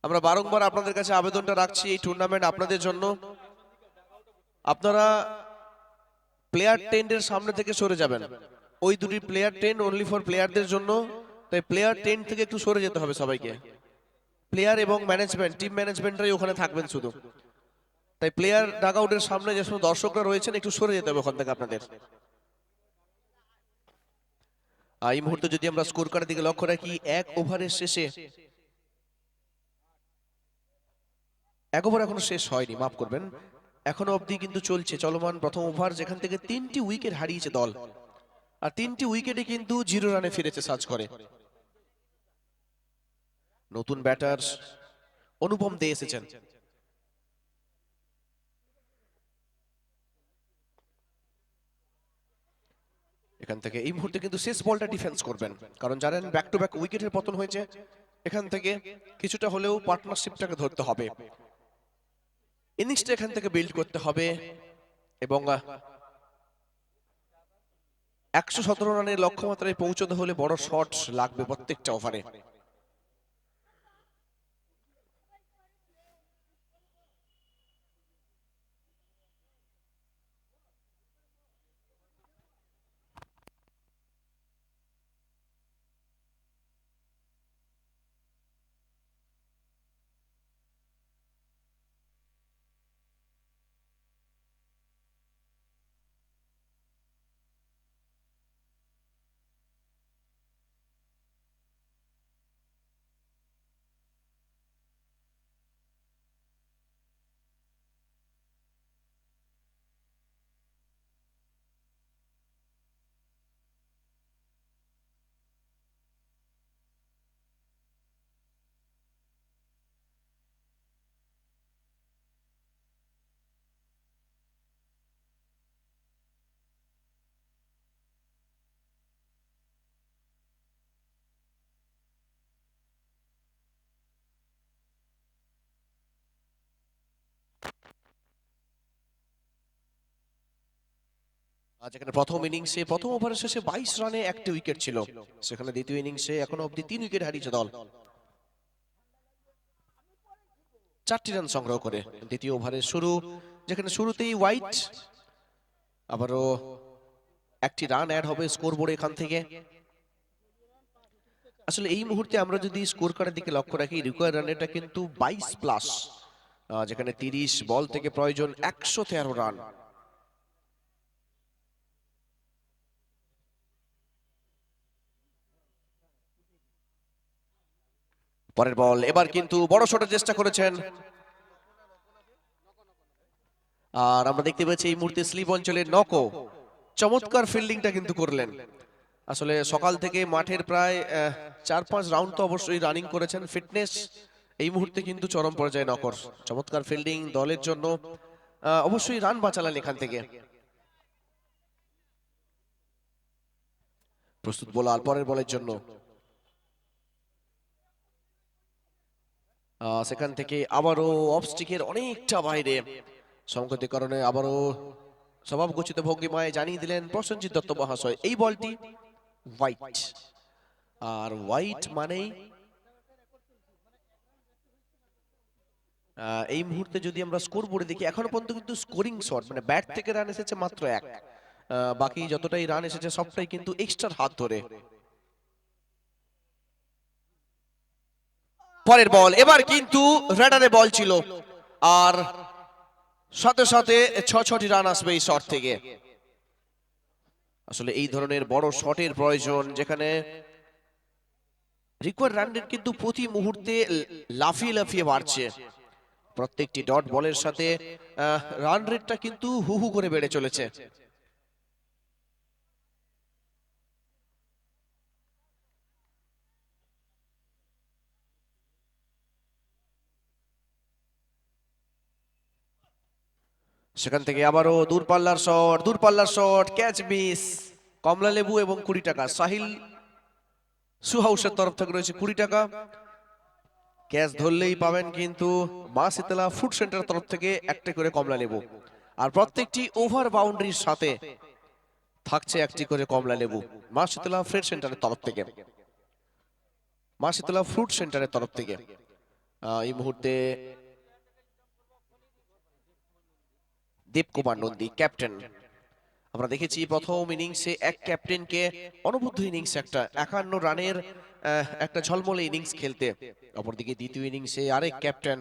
আমরা বারংবার আপনাদের কাছে আবেদনটা রাখছি, এই টুর্নামেন্ট আপনাদের জন্য। আপনারা প্লেয়ার টেন্টের সামনে থেকে সরে যাবেন। ওই দুটি প্লেয়ার টেন্ট অনলি ফর প্লেয়ারদের জন্য, তাই প্লেয়ার টেন্ট থেকে একটু সরে যেতে হবে সবাইকে। প্লেয়ার এবং ম্যানেজমেন্ট, টিম ম্যানেজমেন্টরাই ওখানে থাকবেন শুধু, তাই প্লেয়ার ডাগ আউটের সামনে যে সমস্ত দর্শকরা রয়েছেন একটু সরে যেতে হবে ওখান থেকে আপনাদের। এই মুহূর্তে যদি আমরা স্কোর কার্ডের দিকে লক্ষ্য রাখি, এক ওভারের শেষে, এক ওভার এখনো শেষ হয়নি, মাফ করবেন, এখনো অবধি কিন্তু চলছে চলমান প্রথম ওভার, যেখান থেকে 3টি উইকেট হারিয়েছে দল, আর 3টি উইকেটে কিন্তু 0 রানে ফিরেছে সার্চ করে। নতুন ব্যাটার অনুপম দে এসেছেন। এখান থেকে এই মুহূর্তে কিন্তু শেষ বলটা ডিফেন্স করবেন, কারণ জানেন ব্যাক টু ব্যাক উইকেটের পতন হয়েছে। এখান থেকে কিছুটা হলেও পার্টনারশিপটাকে ধরতে হবে, ইনিংসটা এখান থেকে বিল্ড করতে হবে, এবং 117 রানের লক্ষ্যমাত্রায় পৌঁছতে হলে বড় শট লাগবে প্রত্যেকটা ওভারে। যেখানে প্রথম ইনিংসে প্রথম ওভারের শেষে 22 রানে একটি উইকেট ছিল, সেখানে দ্বিতীয় ইনিংসে এখনো অবধি 3 উইকেট হারিয়েছে দল, 4টি রান সংগ্রহ করে। দ্বিতীয় ওভারের শুরু, যেখানে শুরুতেই হোয়াইট, আবারও একটি রান অ্যাড হবে স্কোর বোর্ডে এখান থেকে। আসলে এই মুহূর্তে আমরা যদি স্কোর কার্ডের দিকে লক্ষ্য রাখি, রিকোয়ার্ড রানটা কিন্তু 22 প্লাস, যেখানে 30 বল থেকে প্রয়োজন 113 রান। পরের বল, এবার কিন্তু বড় শটের চেষ্টা করেছেন, আর আমরা দেখতে পাচ্ছি এই মুহূর্তে স্লিপ অঞ্চলে নকো চমৎকার ফিল্ডিংটা কিন্তু করলেন। আসলে সকাল থেকে মাঠের প্রায় 4-5 রাউন্ড তো অবশ্যই রানিং করেছেন, ফিটনেস এই মুহূর্তে কিন্তু চরম পর্যায়ে নকর। চমৎকার ফিল্ডিং দলের জন্য, অবশ্যই রান বাঁচালেন এখান থেকে। প্রস্তুত বোলার পরের বলের জন্য, সেখান থেকে আবারও অফ স্টিকের অনেকটা বাইরে, সংগতির কারণে আবারও স্বভাবগোচিত ভঙ্গিমায় জানিয়ে দিলেন প্রসেনজিৎ দত্ত মহাশয় এই বলটি হোয়াইট। আর হোয়াইট মানেই এই মুহূর্তে যদি আমরা স্কোর বোর্ডে দেখি, এখনো পর্যন্ত কিন্তু স্কোরিং শট মানে ব্যাট থেকে রান এসেছে মাত্র 1, বাকি যতটাই রান এসেছে সবটাই কিন্তু এক্সট্রার হাত ধরে। পরের বল, এবার কিন্তু রেডারে বল ছিল, আর সাথে সাথে 6টি রান আসবে এই শট থেকে। আসলে এই ধরনের বড় শটের প্রয়োজন, যেখানে রিকোয়ার্ড রান রেট কিন্তু প্রতি মুহূর্তে লাফিয়ে লাফিয়ে বাড়ছে। প্রত্যেকটি ডট বলের সাথে রান রেটটা কিন্তু হু হু করে বেড়ে চলেছে। সেখান থেকে আবারও দূরপাল্লার শট, ক্যাচ মিস, কমলা লেবু এবং 20 টাকা। সাহিল সুহাউসের তরফ থেকে রয়েছে 20 টাকা। ক্যাচ ধরলেই পাবেন কিন্তু মা শীতলা ফুড সেন্টার তরফ থেকে একটা করে কমলা লেবু। আর প্রত্যেকটি ওভার বাউন্ডারির সাথে থাকছে একটি করে কমলা লেবু মা শীতলা ফ্রুট সেন্টারের তরফ থেকে। মা শীতলা ফ্রুট সেন্টারের তরফ থেকে এই মুহূর্তে দেবকুমার নন্দী ক্যাপ্টেন। আমরা দেখেছি প্রথম ইনিংসে এক ক্যাপ্টেনকে অনবদ্য ইনিংস একটা 51 রানের একটা ঝলমলে ইনিংস খেলতে, অপরদিকে দ্বিতীয় ইনিংসে আরেক ক্যাপ্টেন।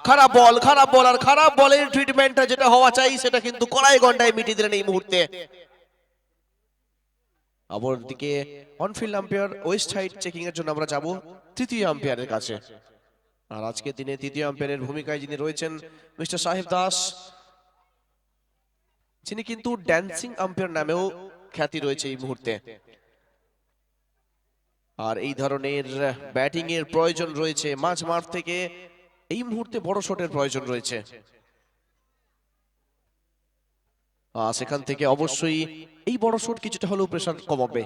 খারাপ বল আর খারাপ বলের ট্রিটমেন্টটা যেটা হওয়া চাই সেটা কিন্তু কড়াই গন্ডায় মিটিয়ে দিলেন এই মুহূর্তে। অপরদিকে on field umpire waist height checking এর জন্য আমরা যাব তৃতীয় আম্পায়ারের কাছে। আর আজকের দিনে তৃতীয় আম্পায়ারের ভূমিকায় যিনি রয়েছেন মিস্টার সাহেব দাস, যিনি কিন্তু ড্যান্সিং আম্পায়ার নামেও খ্যাতি রয়েছে এই মুহূর্তে। আর এই ধরনের ব্যাটিং এর প্রয়োজন রয়েছে মাঝ মাঠ থেকে, এই মুহূর্তে বড় শটের প্রয়োজন রয়েছে। সেখান থেকে অবশ্যই এই বড় শট কিছুটা হলেও প্রেসার কমাবে।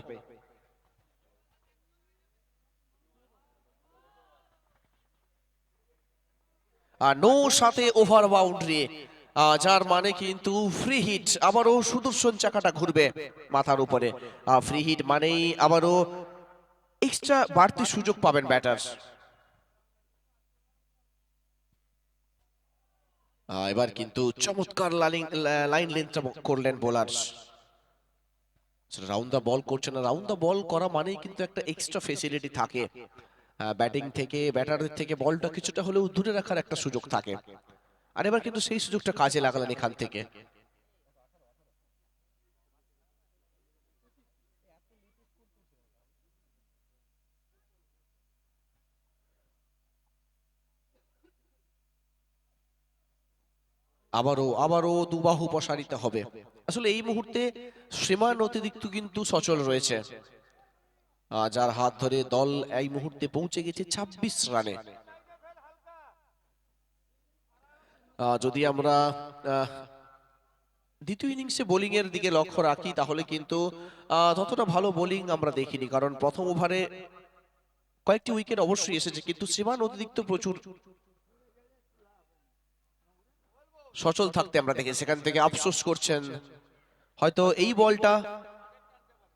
আর নো সাথে ওভার বাউন্ডারি, যার মানে কিন্তু ফ্রি হিট, আবারও সুদর্শন চাকাটা ঘুরবে মাথার উপরে। ফ্রি হিট মানেই আবারও এক্সট্রা বাড়তি সুযোগ পাবেন ব্যাটার। এবার কিন্তু চমৎকার লাইন লেন্থ করলেন বোলার। রাউন্ড দা বল করছে না, রাউন্ড দা বল করা মানেই কিন্তু একটা এক্সট্রা ফেসিলিটি থাকে, ব্যাটিং থেকে ব্যাটারদের থেকে বলটা কিছুটা হলেও দূরে রাখার একটা সুযোগ থাকে। আর এবার কিন্তু সেই সুযোগটা কাজে লাগালেন এখান থেকে। আবারও দুবাহু প্রসারিত হবে। আসলে এই মুহূর্তে সীমান অতিরিক্ত কিন্তু সচল রয়েছে, যার হাত ধরে দল এই মুহূর্তে পৌঁছে গেছে 26 রানে। যদি আমরা দ্বিতীয় ইনিংসে বোলিং এর দিকে লক্ষ্য রাখি তাহলে কিন্তু ততটা ভালো বোলিং আমরা দেখিনি, কারণ প্রথম ওভারে কয়েকটি উইকেট অবশ্যই এসেছে কিন্তু সীমান অতিরিক্ত প্রচুর সচল থাকতে আমরা দেখি। সেখান থেকে আফসোস করছেন, হয়তো এই বলটা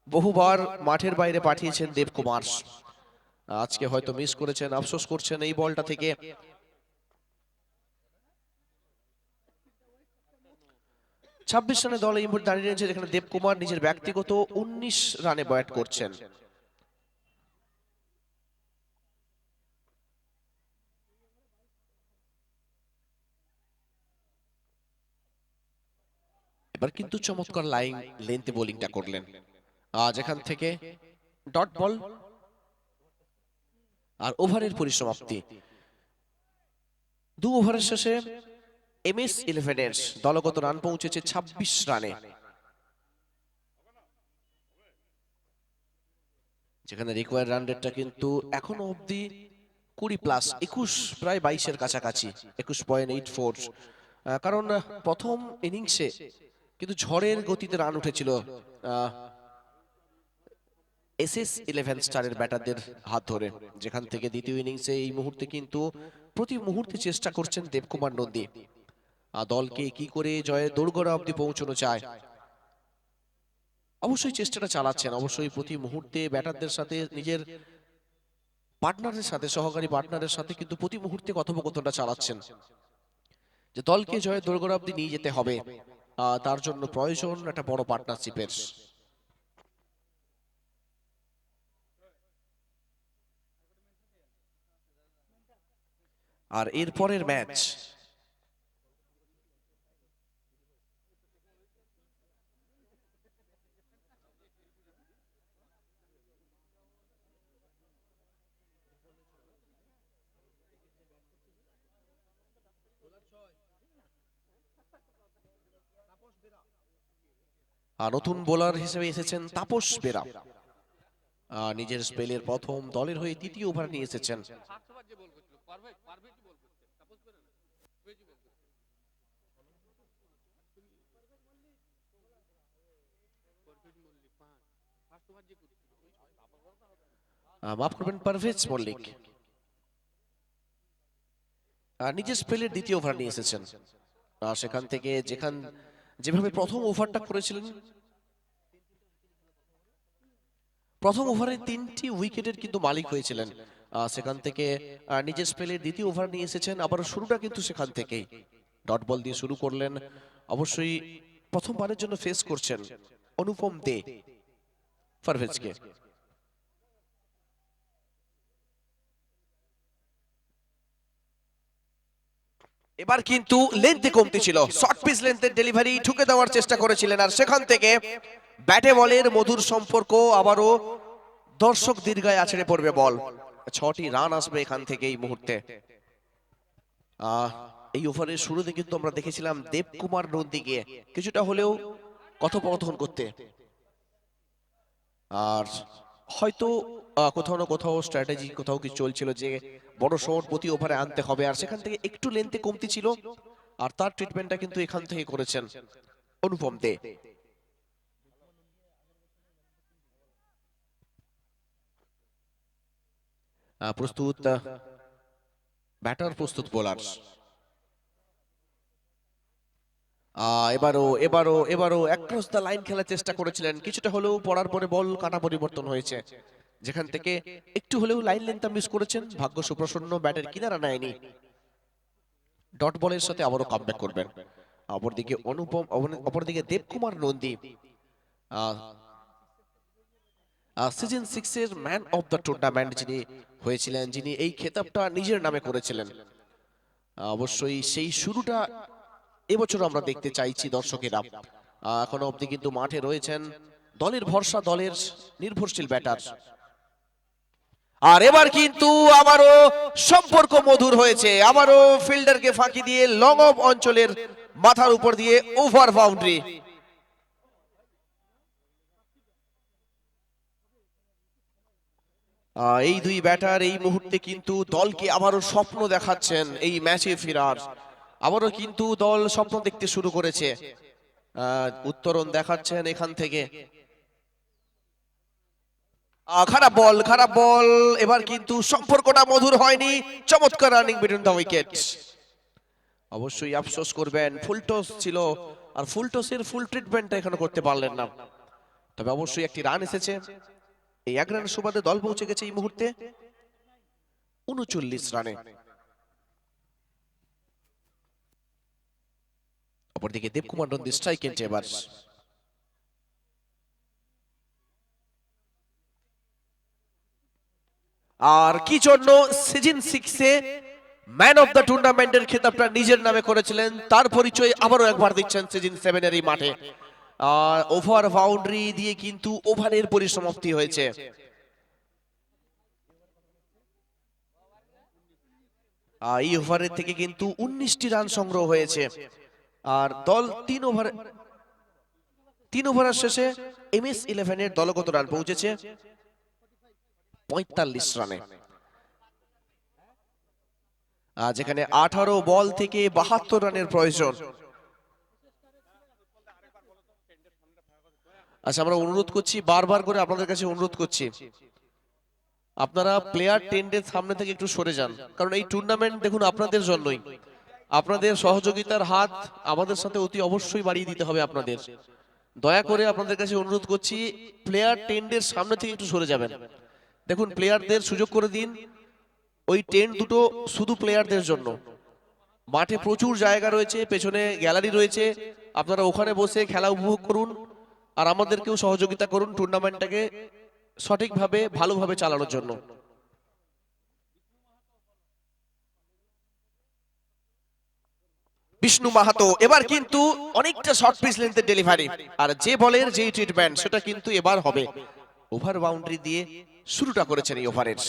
বহুবার মাঠের বাইরে পাঠিয়েছেন দেবকুমার, আজকে হয়তো মিস করেছেন, আফসোস করছেন এই বলটা থেকে। 26 রানে দল এই মুহূর্তে দাঁড়িয়ে রয়েছে, যেখানে দেবকুমার নিজের ব্যক্তিগত 19 রানে ব্যাট করছেন। এবার কিন্তু চমৎকার লাইন লেন্থে বোলিংটা করলেন, যেখান থেকে ডট বল আর ওভারের পরিসমাপ্তি। 2 ওভারের শেষে MS-11 এর দলগত রান পৌঁছেছে 26 রানে, যেখানে রিকোয়ার্ড রান রেটটা কিন্তু এখনো অবধি 20+, 21 প্রায় 22 এর কাছাকাছি, 21.84। কারণ প্রথম ইনিংসে কিন্তু ঝড়ের গতিতে রান উঠেছিল SS-11 স্টারের ব্যাটারদের হাত ধরে, যেখান থেকে দ্বিতীয় ইনিংসে এই মুহূর্তে কিন্তু প্রতি মুহূর্তে চেষ্টা করছেন দেবকুমার নন্দী দলকে কি করে জয়ের দোরগোড়া অবধি পৌঁছানো যায়। অবশ্যই চেষ্টাটা চালাচ্ছেন, অবশ্যই প্রতি মুহূর্তে ব্যাটারদের সাথে নিজের পার্টনারের সাথে, সহকারী পার্টনারের সাথে কিন্তু প্রতি মুহূর্তে কথোপকথনটা চালাচ্ছেন যে দলকে জয়ের দোরগোড়া অবধি নিয়ে যেতে হবে, তার জন্য প্রয়োজন একটা বড় পার্টনারশিপের। আর এরপরের ম্যাচ নতুন বোলার হিসেবে এসেছেন তাপস বেরা, নিজের স্পেলের প্রথম, দলের হয়ে তৃতীয় ওভার নিয়ে এসেছেন। মাফ করবেন পারভেজ মল্লিক নিজের স্পেলের দ্বিতীয় ওভার নিয়ে এসেছেন। সেখান থেকে যেভাবে প্রথম ওভারটা করেছিলেন, প্রথম ওভারে 3টি উইকেটের কিন্তু মালিক হয়েছিলেন। সেখান থেকে নিজের স্পেলের দ্বিতীয় ওভার নিয়ে এসেছেন। আবার শুরুটা কিন্তু সেখান থেকেই ডট বল দিয়ে শুরু করলেন। অবশ্যই প্রথমবারের জন্য ফেস করছেন অনুপম দে পারভেজকে। এবার কিন্তু লেন্থে কমতি ছিল, শর্ট পিচ লেন্থের ডেলিভারি ঠুকে দেওয়ার চেষ্টা করেছিলেন, আর সেখান থেকে ব্যাটে বলের মধুর সম্পর্ক, আবারও দর্শক দীর্ঘায় আছড়ে পড়বে বল। 6টি রান আসবে এখান থেকে এই মুহূর্তে। এই ওভারের শুরুতে কিন্তু আমরা দেখেছিলাম দেবকুমার নন্দীকে কিছুটা হলেও কথোপকথন করতে, আর হয়তো কোথাও না কোথাও স্ট্র্যাটেজি কোথাও কিছু চলছিল যে বড় শট প্রতি ওভারে আনতে হবে, আর সেখান থেকে একটু লেন্থে কমতি ছিল, আর তার ট্রিটমেন্টটা কিন্তু এখান থেকে করেছেন অনুপম দে। প্রস্তুত ব্যাটার, প্রস্তুত বোলার। এবারও অ্যাক্রস দ্য লাইন খেলার চেষ্টা করেছিলেন, কিছুটা হলেও পড়ার পরে বল কাটা পরিবর্তন হয়েছে, যেখান থেকে একটু হলেও লাইন লেন্থটা মিস করেছেন। ভাগ্য সুপ্রসন্ন, ব্যাটের কিনারা নেয়নি, ডট বলের সাথে আবারও কামব্যাক করবেন। অপরদিকে অপরদিকে দেবকুমার নন্দী সিজন 6 এর ম্যান অফ দ্য টুর্নামেন্ট যিনি হয়েছিলেন, যিনি এই খেতাবটা নিজের নামে করেছিলেন। অবশ্যই সেই শুরুটা এবছর আমরা দেখতে চাইছি দর্শকেরা। এখনো অবধি কিন্তু মাঠে রয়েছেন দলের ভরসা, দলের নির্ভরশীল ব্যাটার। আর এবার কিন্তু আবারও সম্পর্ক মধুর হয়েছে, আবারও ফিল্ডারকে ফাঁকি দিয়ে লং অফ অঞ্চলের মাথার উপর দিয়ে ওভার বাউন্ডারি। এই দুই ব্যাটার এই মুহূর্তে কিন্তু দলকে আবারও স্বপ্ন দেখাচ্ছেন এই ম্যাচে ফেরার। আবারও কিন্তু দল স্বপ্ন দেখতে শুরু করেছে, উত্তরণ দেখাচ্ছেন এখান থেকে। খারাপ বল, এবার কিন্তু সম্পর্কটা মধুর হয়নি। চমৎকার রানিং বিটুইন দ্য উইকেট। অবশ্যই আফসোস করবেন, ফুল টস ছিল, আর ফুল টসের ফুল ট্রিটমেন্টটা এখানে করতে পারলেন না। তবে অবশ্যই একটি রান এসেছে, এই 1 রানের সুবাদে দল পৌঁছে গেছে এই মুহূর্তে 39 রানে। অপরদিকে দেবকুমার নন্দী স্ট্রাইক এন্টে এবার। আর কি জন্য season 6 a man of the টুর্নামেন্টের খেতাবটা নিজের নামে করেছিলেন, তার পরিচয় আবারও একবার দিচ্ছেন সিজন 7 এর এই মাঠে। ওভার বাউন্ডারি দিয়ে কিন্তু ওভারের পরিসমাপ্তি হয়েছে। এই ওভারের থেকে কিন্তু 19টি রান সংগ্রহ হয়েছে, আর দল 3 ওভারের শেষে MS-11 এর দলগত রান পৌঁছেছে 45 রানে, যেখানে 18 বল থেকে 72 রানের প্রয়োজন। আচ্ছা, আমরা অনুরোধ করছি, বারবার করে আপনাদের কাছে অনুরোধ করছি, আপনারা প্লেয়ার টেন্ডের সামনে থেকে একটু সরে যান, কারণ এই টুর্নামেন্ট দেখুন আপনাদের জন্যই। আপনাদের সহযোগিতার হাত আমাদের সাথে অতি অবশ্যই বাড়িয়ে দিতে হবে আপনাদের। দয়া করে আপনাদের কাছে অনুরোধ করছি, প্লেয়ার টেন্ডের সামনে থেকে একটু সরে যাবেন। দেখুন, প্লেয়ারদের সুযোগ করে দিন, ওই টেন্ট দুটো শুধু প্লেয়ারদের জন্য। মাঠে প্রচুর জায়গা রয়েছে, পেছনে গ্যালারি রয়েছে, আপনারা ওখানে বসে খেলা উপভোগ করুন, আর আমাদেরকেও সহযোগিতা করুন টুর্নামেন্টটাকে সঠিকভাবে ভালোভাবে চালানোর জন্য। বিষ্ণু মাহাতো এবার কিন্তু অনেকটা শর্ট পিচ লেন্থের ডেলিভারি, আর যে বলের যে ট্রিটমেন্ট সেটা কিন্তু এবার হবে। ওভার বাউন্ডারি দিয়ে শুরুটা করেছেন এই ওভারের।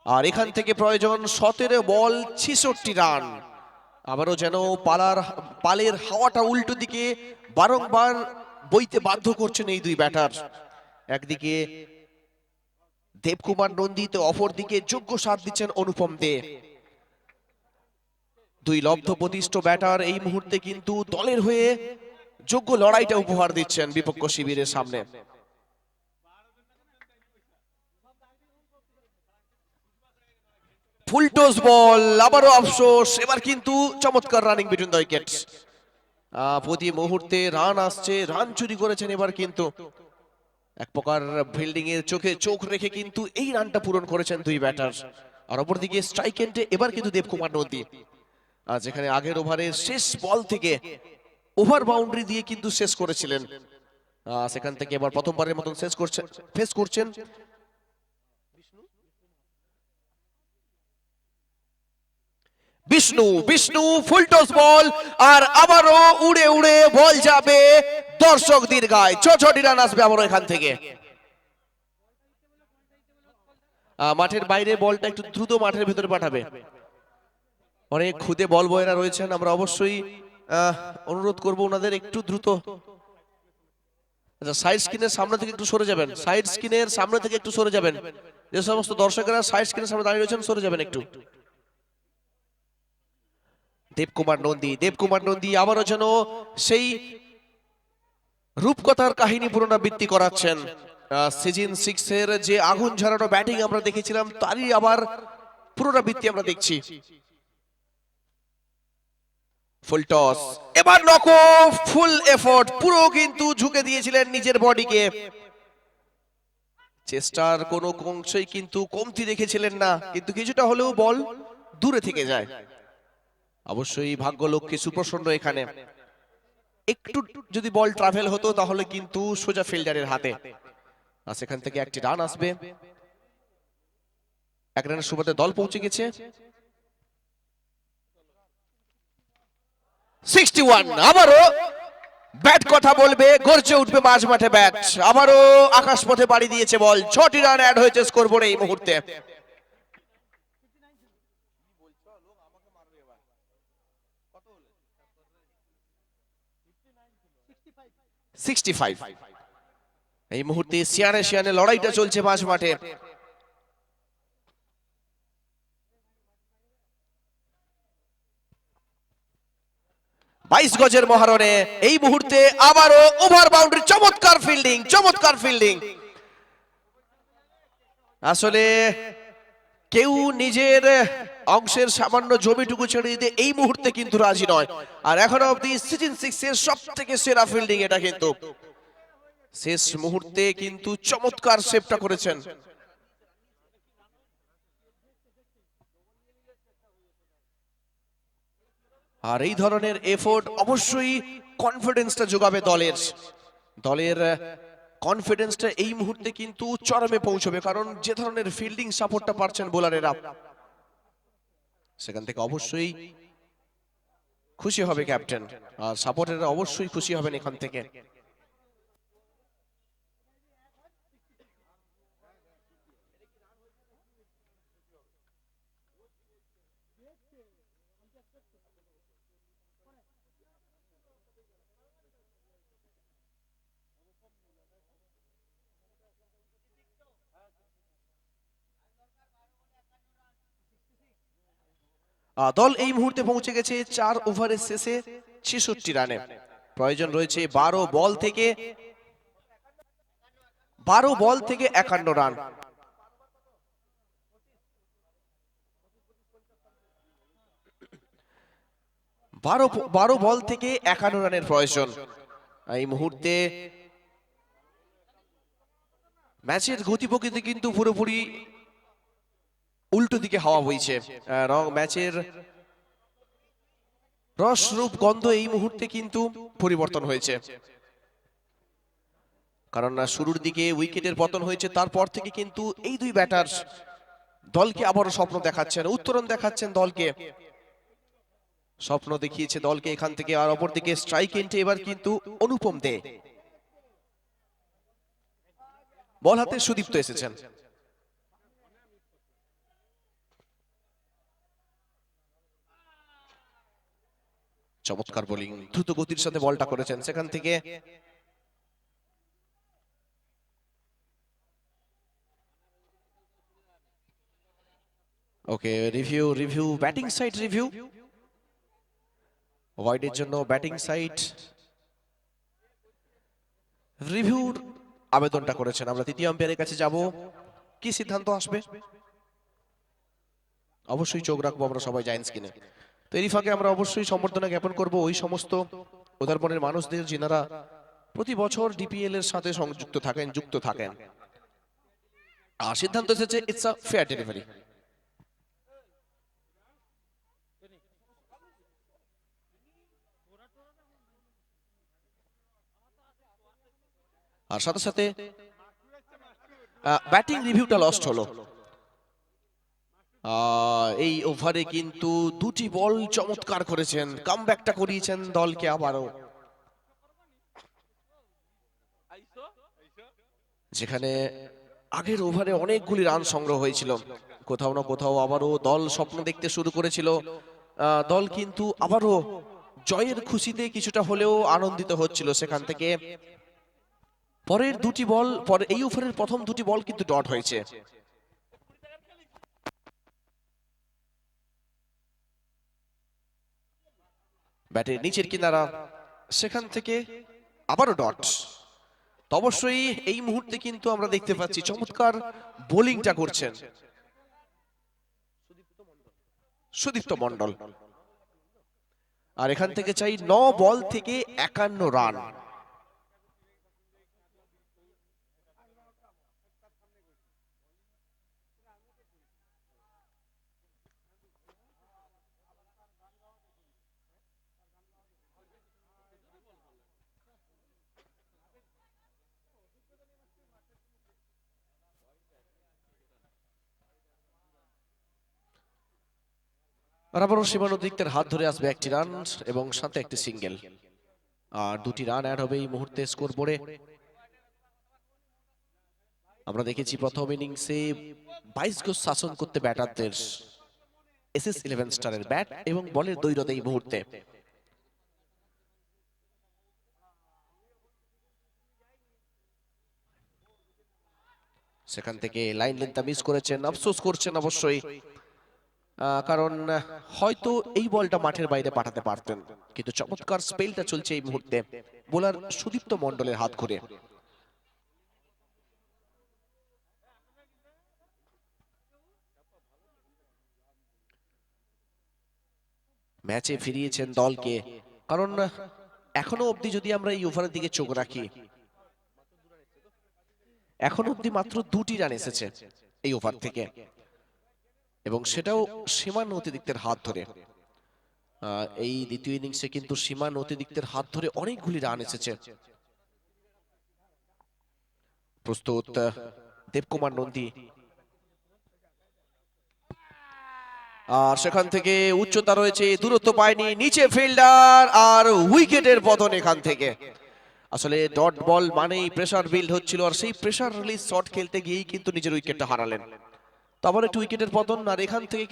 আর এখান থেকে প্রয়োজন 17 বল 66 রান। আবারও যেন পালের হাওয়াটা উল্টো দিকে বারংবার বইতে বাধ্য করছেন এই দুই ব্যাটার। একদিকে দেবকুমার নন্দী, তো অপরদিকে যোগ্য সাথ দিচ্ছেন অনুপম দে। দুই লব্ধ প্রতিষ্ঠ ব্যাটার এই মুহূর্তে কিন্তু দলের হয়ে যোগ্য লড়াইটা উপহার দিচ্ছেন বিপক্ষ শিবিরের সামনে। ফুলটস বল, আবারও আফসোস, এবার কিন্তু চমৎকার রানিং বিটুইন দ্য উইকেটস। প্রতি মুহূর্তে রান আসছে, রান চুরি করেছেন এবার কিন্তু এক প্রকার ফিল্ডিং এর চোখে চোখ রেখে কিন্তু এই রানটা পূরণ করেছেন দুই ব্যাটার। আর অপরদিকে স্ট্রাইক এন্ডে এবার কিন্তু দেবকুমার নন্দী, যেখানে আগের ওভারের শেষ বল থেকে ওভার বাউন্ডারি দিয়ে কিন্তু শেষ করেছিলেন, সেখান থেকে এবার প্রথমবারের মতন ফেস করছেন বিষ্ণু। বিষ্ণু ফুলটস বল, আর আবারও উড়ে উড়ে বল যাবে দর্শকদের গায়ে। ৬৬ রান আসবে আবারও এখান থেকে। মাঠের বাইরে বলটা একটু দ্রুত মাঠের ভিতরে পাঠাবে। অনেক খুদে বল বয়েরা রয়েছেন, আমরা অবশ্যই অনুরোধ করব ওনাদের একটু দ্রুত। আচ্ছা, সাইড স্ক্রিনের সামনে থেকে একটু সরে যাবেন, সাইড স্ক্রিনের সামনে থেকে একটু সরে যাবেন। যে সমস্ত দর্শকেরা সাইড স্ক্রিনের সামনে দাঁড়িয়ে রয়েছেন, সরে যাবেন একটু। দেবকুমার নন্দী, দেবকুমার নন্দী আবারও যেন সেই রূপকথার কাহিনী পুনরাবৃত্তি করাচ্ছেন। সিজন 6 এর যে আগুন ঝরানো ব্যাটিং আমরা দেখেছিলাম, তারই আবার পুনরাবৃত্তি আমরা দেখছি। ফুল টস, এবার নক অফ, ফুল এফোর্ট, পুরো কিন্তু ঝুঁকে দিয়েছিলেন নিজের বডিকে। চেষ্টার কোনো অংশই কিন্তু কমতি রেখেছিলেন না, কিন্তু কিছুটা হলেও বল দূরে থেকে যায়। অবশ্যই ভাগ্য লক্ষ্মী সুপ্রসন্ন এখানে। একটু যদি বল ট্রাভেল হতো তাহলে কিন্তু সোজা ফিল্ডারের হাতে। আর সেখান থেকে একটি রান আসবে। এক রানের সুবাদে দল পৌঁছে গেছে 61। আবারও ব্যাট কথা বলবে, গর্জে উঠবে মাঝ মাঠে ব্যাট। আবারও আকাশ পথে বাড়ি দিয়েছে বল। 6টি রান অ্যাড হয়েছে স্কোরবোর্ডে এই মুহূর্তে। এই মুহূর্তে সিয়ানে সিয়ানে লড়াইটা চলছে মাঝ মাঠে। বাইশ গজের মহারণে এই মুহূর্তে আবারও ওভার বাউন্ডারি, চমৎকার ফিল্ডিং, চমৎকার ফিল্ডিং। আসলে কেউ নিজের অংশের সামান্য জমিটুকু ছেড়ে দিতে এই মুহূর্তে কিন্তু রাজি নয়। আর এখনো অব্দি সিজন 6 এর সব থেকে সেরা ফিল্ডিং এটা কিন্তু। শেষ মুহূর্তে কিন্তু চমৎকার সেভটা করেছেন। আর এই ধরনের এফোর্ট অবশ্যই কনফিডেন্সটা যোগাবে দলের কনফিডেন্সটা এই মুহূর্তে কিন্তু চরমে পৌঁছবে, কারণ যে ধরনের ফিল্ডিং সাপোর্টটা পাচ্ছেন বোলারেরা, সেখান থেকে অবশ্যই খুশি হবে ক্যাপ্টেন। আর সাপোর্টাররা অবশ্যই খুশি হবেন এখান থেকে। দল এই মুহূর্তে পৌঁছে গেছে 4 ওভারের শেষে 66 রানে। প্রয়োজন রয়েছে 12 বল থেকে 51 রান। 12 বল থেকে 51 রানের প্রয়োজন। এই মুহূর্তে ম্যাচের গতি প্রকৃতি কিন্তু পুরোপুরি উল্টো দিকে হাওয়া বইছে। ম্যাচের রস রূপ গন্ধ এই মুহূর্তে কিন্তু পরিবর্তন হয়েছে, কারণ শুরুর দিকে উইকেটের পতন হয়েছে, তারপর থেকে কিন্তু এই দুই ব্যাটার দলকে আবারও স্বপ্ন দেখাচ্ছেন, উত্তরণ দেখাচ্ছেন দলকে, স্বপ্ন দেখিয়েছে দলকে এখান থেকে। আর অপরদিকে স্ট্রাইক এন্ডে এবার কিন্তু অনুপম দে বল হাতে সুদীপ্ত এসেছেন। চমৎকার বোলিং, দ্রুত গতির সাথে বলটা করেছেন সেখান থেকে। ওকে, রিভিউ ব্যাটিং সাইড রিভিউ। ওয়াইডের জন্য ব্যাটিং সাইড রিভিউর আবেদনটা করেছেন। আমরা তৃতীয় আম্পায়ারের কাছে যাব, কি সিদ্ধান্ত আসবে অবশ্যই চোখ রাখবো আমরা সবাই জায়েন্টস কিনে। তো এরই ফাঁকে আমরা অবশ্যই সম্বর্ধনা জ্ঞাপন করব ওই সমস্ত উদারপনের মানুষদের যিনারা প্রতি বছর ডিপিএল এর সাথে যুক্ত থাকেন। আর সিদ্ধান্ত এসেছে ইটস আ ফেয়ার ডেলিভারি। আর সাথে সাথে ব্যাটিং রিভিউটা লস্ট হলো। এই ওভারে কিন্তু দুটি বল চমৎকার করেছেন, কামব্যাকটা করিয়েছেন দলকে আবারও, যেখানে আগের ওভারে অনেকগুলি রান সংগ্রহ হয়েছিল। কোথাও না কোথাও আবারও দল স্বপ্ন দেখতে শুরু করেছিল। দল কিন্তু আবারও জয়ের খুশিতে কিছুটা হলেও আনন্দিত হচ্ছিল। সেখান থেকে পরের দুটি বল, এই ওভারের প্রথম দুটি বল কিন্তু ডট হয়েছে। ব্যাটের নিচের কিনারা, সেখান থেকে আবারও ডট। তো অবশ্যই এই মুহূর্তে কিন্তু আমরা দেখতে পাচ্ছি চমৎকার বোলিংটা করছেন সুদীপ্ত মণ্ডল। আর এখান থেকে চাই 9 বল থেকে 51 রান। আর আবারও সীমানোদ্দিকদের হাত ধরে আসবে একটি রান এবং সাথে একটি সিঙ্গেল। আর দুটি রান অ্যাড হবে এই মুহূর্তে স্কোর বোর্ডে। আমরা দেখেছি প্রথম ইনিংসে 22 গজ শাসন করতে ব্যাটারদের SS11 স্টারের ব্যাট এবং বলের দ্বৈরথ এই মুহূর্তে। সেখান থেকে লাইন লেন্থটা মিস করেছেন, আফসোস করছেন অবশ্যই, কারণ হয়তো এই বলটা মাঠের বাইরে পাঠাতে পারতেন। কিন্তু চমৎকার স্পেলটা চলছে এই মুহূর্তে বোলার সুদীপ্ত মণ্ডলের হাত ঘুরে। ম্যাচে ফিরিয়েছেন দলকে, কারণ এখনো অবধি যদি আমরা এই ওভারের দিকে চোখ রাখি, এখনো অবধি মাত্র 2টি রান এসেছে এই ওভার থেকে, এবং সেটাও সীমান অতিরিক্তের হাত ধরে। এই দ্বিতীয় ইনিংসে কিন্তু সীমান অতিরিক্তের হাত ধরে অনেকগুলি রান এসেছে। প্রস্তুত দেবকুমার নন্দী, আর সেখান থেকে উচ্চতা রয়েছে, দূরত্ব পায়নি, নিচে ফিল্ডার আর উইকেটের পতন এখান থেকে। আসলে ডট বল মানেই প্রেসার বিল্ড হচ্ছিল, আর সেই প্রেসার রিলিজ শট খেলতে গিয়েই কিন্তু নিজের উইকেটটা হারালেন। তো আবার একটু উইকেটের পতন, আর এখান থেকে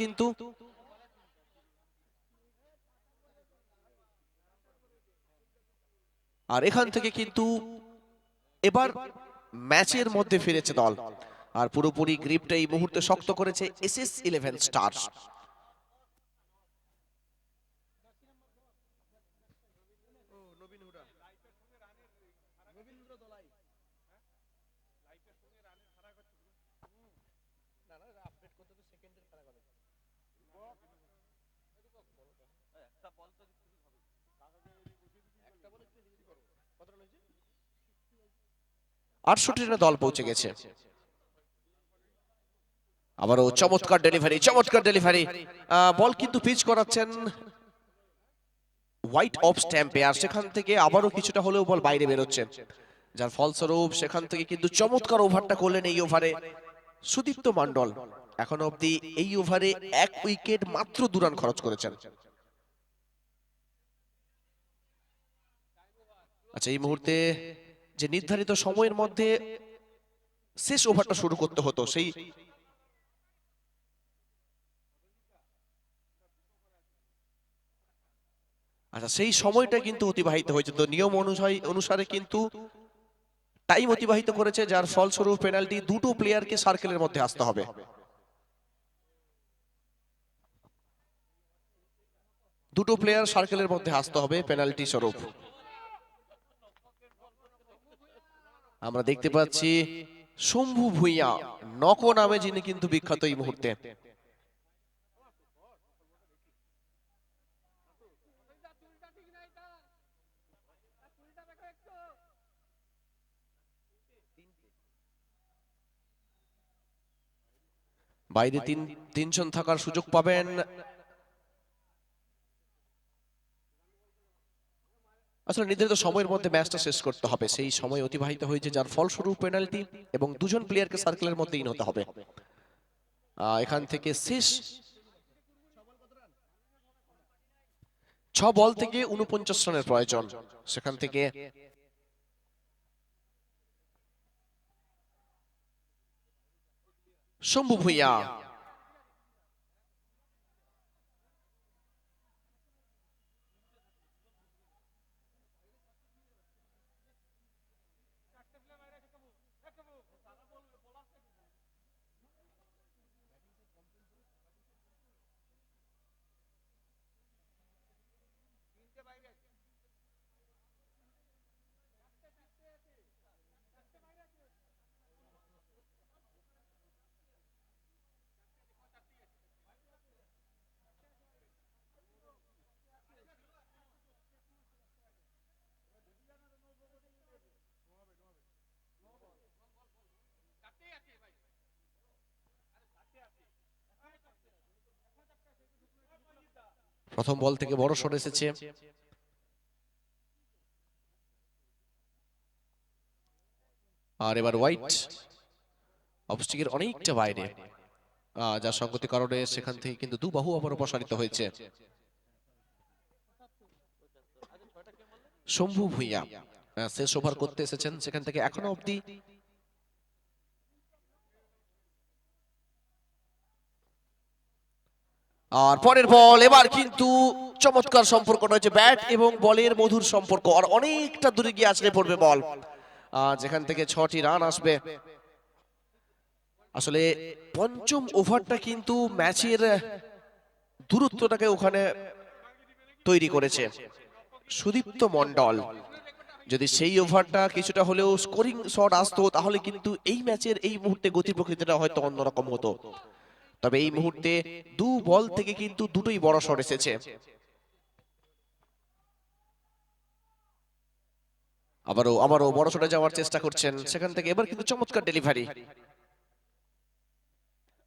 কিন্তু এবার ম্যাচের মধ্যে ফিরেছে দল, আর পুরোপুরি গ্রিপটা এই মুহূর্তে শক্ত করেছে SS11 স্টার্স। আটষট্টি রানে দল পৌঁছে গেছে। আবারও চমৎকার ডেলিভারি, বল কিন্তু পিচ করাচ্ছেন হোয়াইট অফ স্ট্যাম্পে, আর সেখান থেকে আবারও কিছুটা হলেও বল বাইরে বেরোচ্ছে, যার ফলস্বরূপ সেখান থেকে কিন্তু চমৎকার ওভারটা করলেন এই ওভারে সুদীপ্ত মণ্ডল। এখন অবধি এই ওভারে 1 উইকেট, মাত্র 2 রান খরচ করেছেন। আচ্ছা, এই মুহূর্তে যে নির্ধারিত সময়ের মধ্যে শেষ ওভারটা শুরু করতে হতো, সেই সময়টা কিন্তু অতিবাহিত হয়েছে। তো নিয়ম অনুসারে কিন্তু টাইম অতিবাহিত করেছে, যার ফলস্বরূপ পেনাল্টি, দুটো প্লেয়ারকে সার্কেলের মধ্যে আসতে হবে। দুটো প্লেয়ার সার্কেলের মধ্যে আসতে হবে পেনাল্টি স্বরূপ। আমরা দেখতে পাচ্ছি শম্ভু ভূঁইয়া, নকো নামে যিনি কিন্তু বিখ্যাত এই মুহূর্তে। বাইরে তিনজন থাকার সুযোগ পাবেন। আসলে নির্ধারিত সময়ের মধ্যে ম্যাচটা শেষ করতে হবে, সেই সময় অতিবাহিত হয়েছে, যার ফলস্বরূপ পেনাল্টি এবং দুজন প্লেয়ারকে সার্কেলের মধ্যে ইন হতে হবে। এখান থেকে শেষ 6 বল থেকে 49 রানের প্রয়োজন। সেখান থেকে শম্ভু ভূঁইয়া প্রথম বল থেকে বড় শট এসেছে। আর এবার হোয়াইট অবস্টিকের অনেকটা বাইরে, যার সংগতি কারণে সেখান থেকে কিন্তু দু বাহু আবার অপসারিত হয়েছে। শম্ভু ভূঁইয়া শেষ ওভার করতে এসেছেন, সেখান থেকে এখনো অবধি আর পরের বল এবার কিন্তু চমৎকার সম্পর্ক রয়েছে, ব্যাট এবং বলের মধুর সম্পর্ক, আর অনেকটা দূরে গিয়ে আছড়ে পড়বে বল, যেখান থেকে 6টি রান আসবে। আসলে পঞ্চম ওভারটা কিন্তু ম্যাচের দূরত্বটাকে ওখানে তৈরি করেছে সুদীপ্ত মন্ডল। যদি সেই ওভারটা কিছুটা হলেও স্কোরিং শট আসতো, তাহলে কিন্তু এই ম্যাচের এই মুহূর্তে গতি প্রকৃতিটা হয়তো অন্যরকম হতো। তবে এই মুহূর্তে দু বল থেকে কিন্তু দুটোই বড় শট এসেছে। আবারও বড় শটে যাওয়ার চেষ্টা করছেন, সেখান থেকে এবার কিন্তু চমৎকার ডেলিভারি।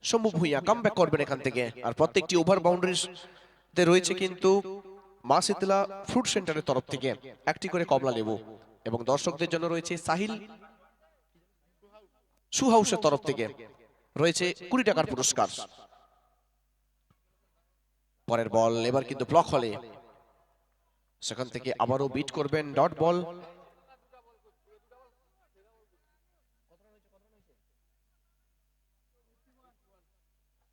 শম্ভু ভূঁইয়া কামব্যাক করবেন এখান থেকে। আর প্রত্যেকটি ওভার বাউন্ডারিজ তে রয়েছে কিন্তু মা শীতলা ফ্রুট সেন্টারের তরফ থেকে একটি করে কমলা লেবু, এবং দর্শকদের জন্য রয়েছে সাহিল শু হাউসের তরফ থেকে রয়েছে 20 টাকার পুরস্কার। পরের বল এবার কিন্তু ব্লক হলে, সেখান থেকে আবারও বিট করবেন ডট বল।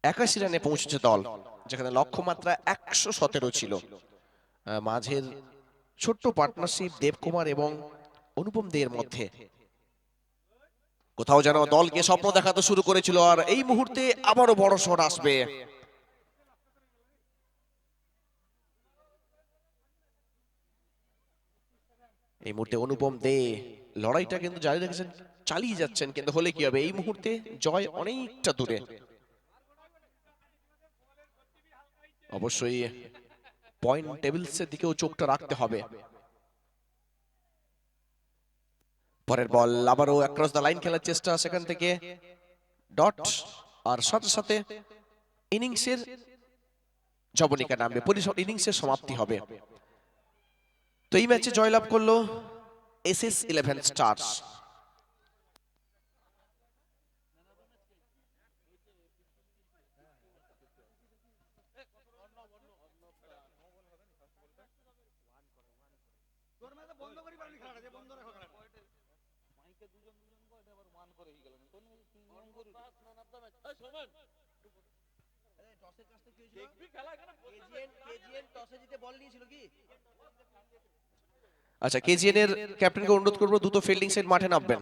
একাশি রানে পৌঁছেছে দল, যেখানে লক্ষ্যমাত্রা 117 ছিল। মাঝের ছোট্ট পার্টনারশিপ দেবকুমার এবং অনুপম দের মধ্যে কোথাও যেন দলকে স্বপ্ন দেখাতে শুরু করেছিল, আর এই মুহূর্তে আবারও বড় শট আসবে। এই মুহূর্তে অনুপম দে লড়াইটা কিন্তু জারি রেখেছেন, চালিয়ে যাচ্ছেন, কিন্তু হলে কি হবে, এই মুহূর্তে জয় অনেকটা দূরে। অবশ্যই পয়েন্ট টেবিলসের দিকেও চোখটা রাখতে হবে। পরের বল আবারও অ্যাক্রস দ্য লাইন খেলার চেষ্টা, সেখান থেকে ডট, আর সাথে সাথে ইনিংসের জবনিকা নামবে, ইনিংসের সমাপ্তি হবে। তো এই ম্যাচে জয়লাভ করলো SS11 স্টার্স। আচ্ছা, KGN এর ক্যাপ্টেনকে অনুরোধ করবো দ্রুত ফিল্ডিং সেট মাঠে নামবেন।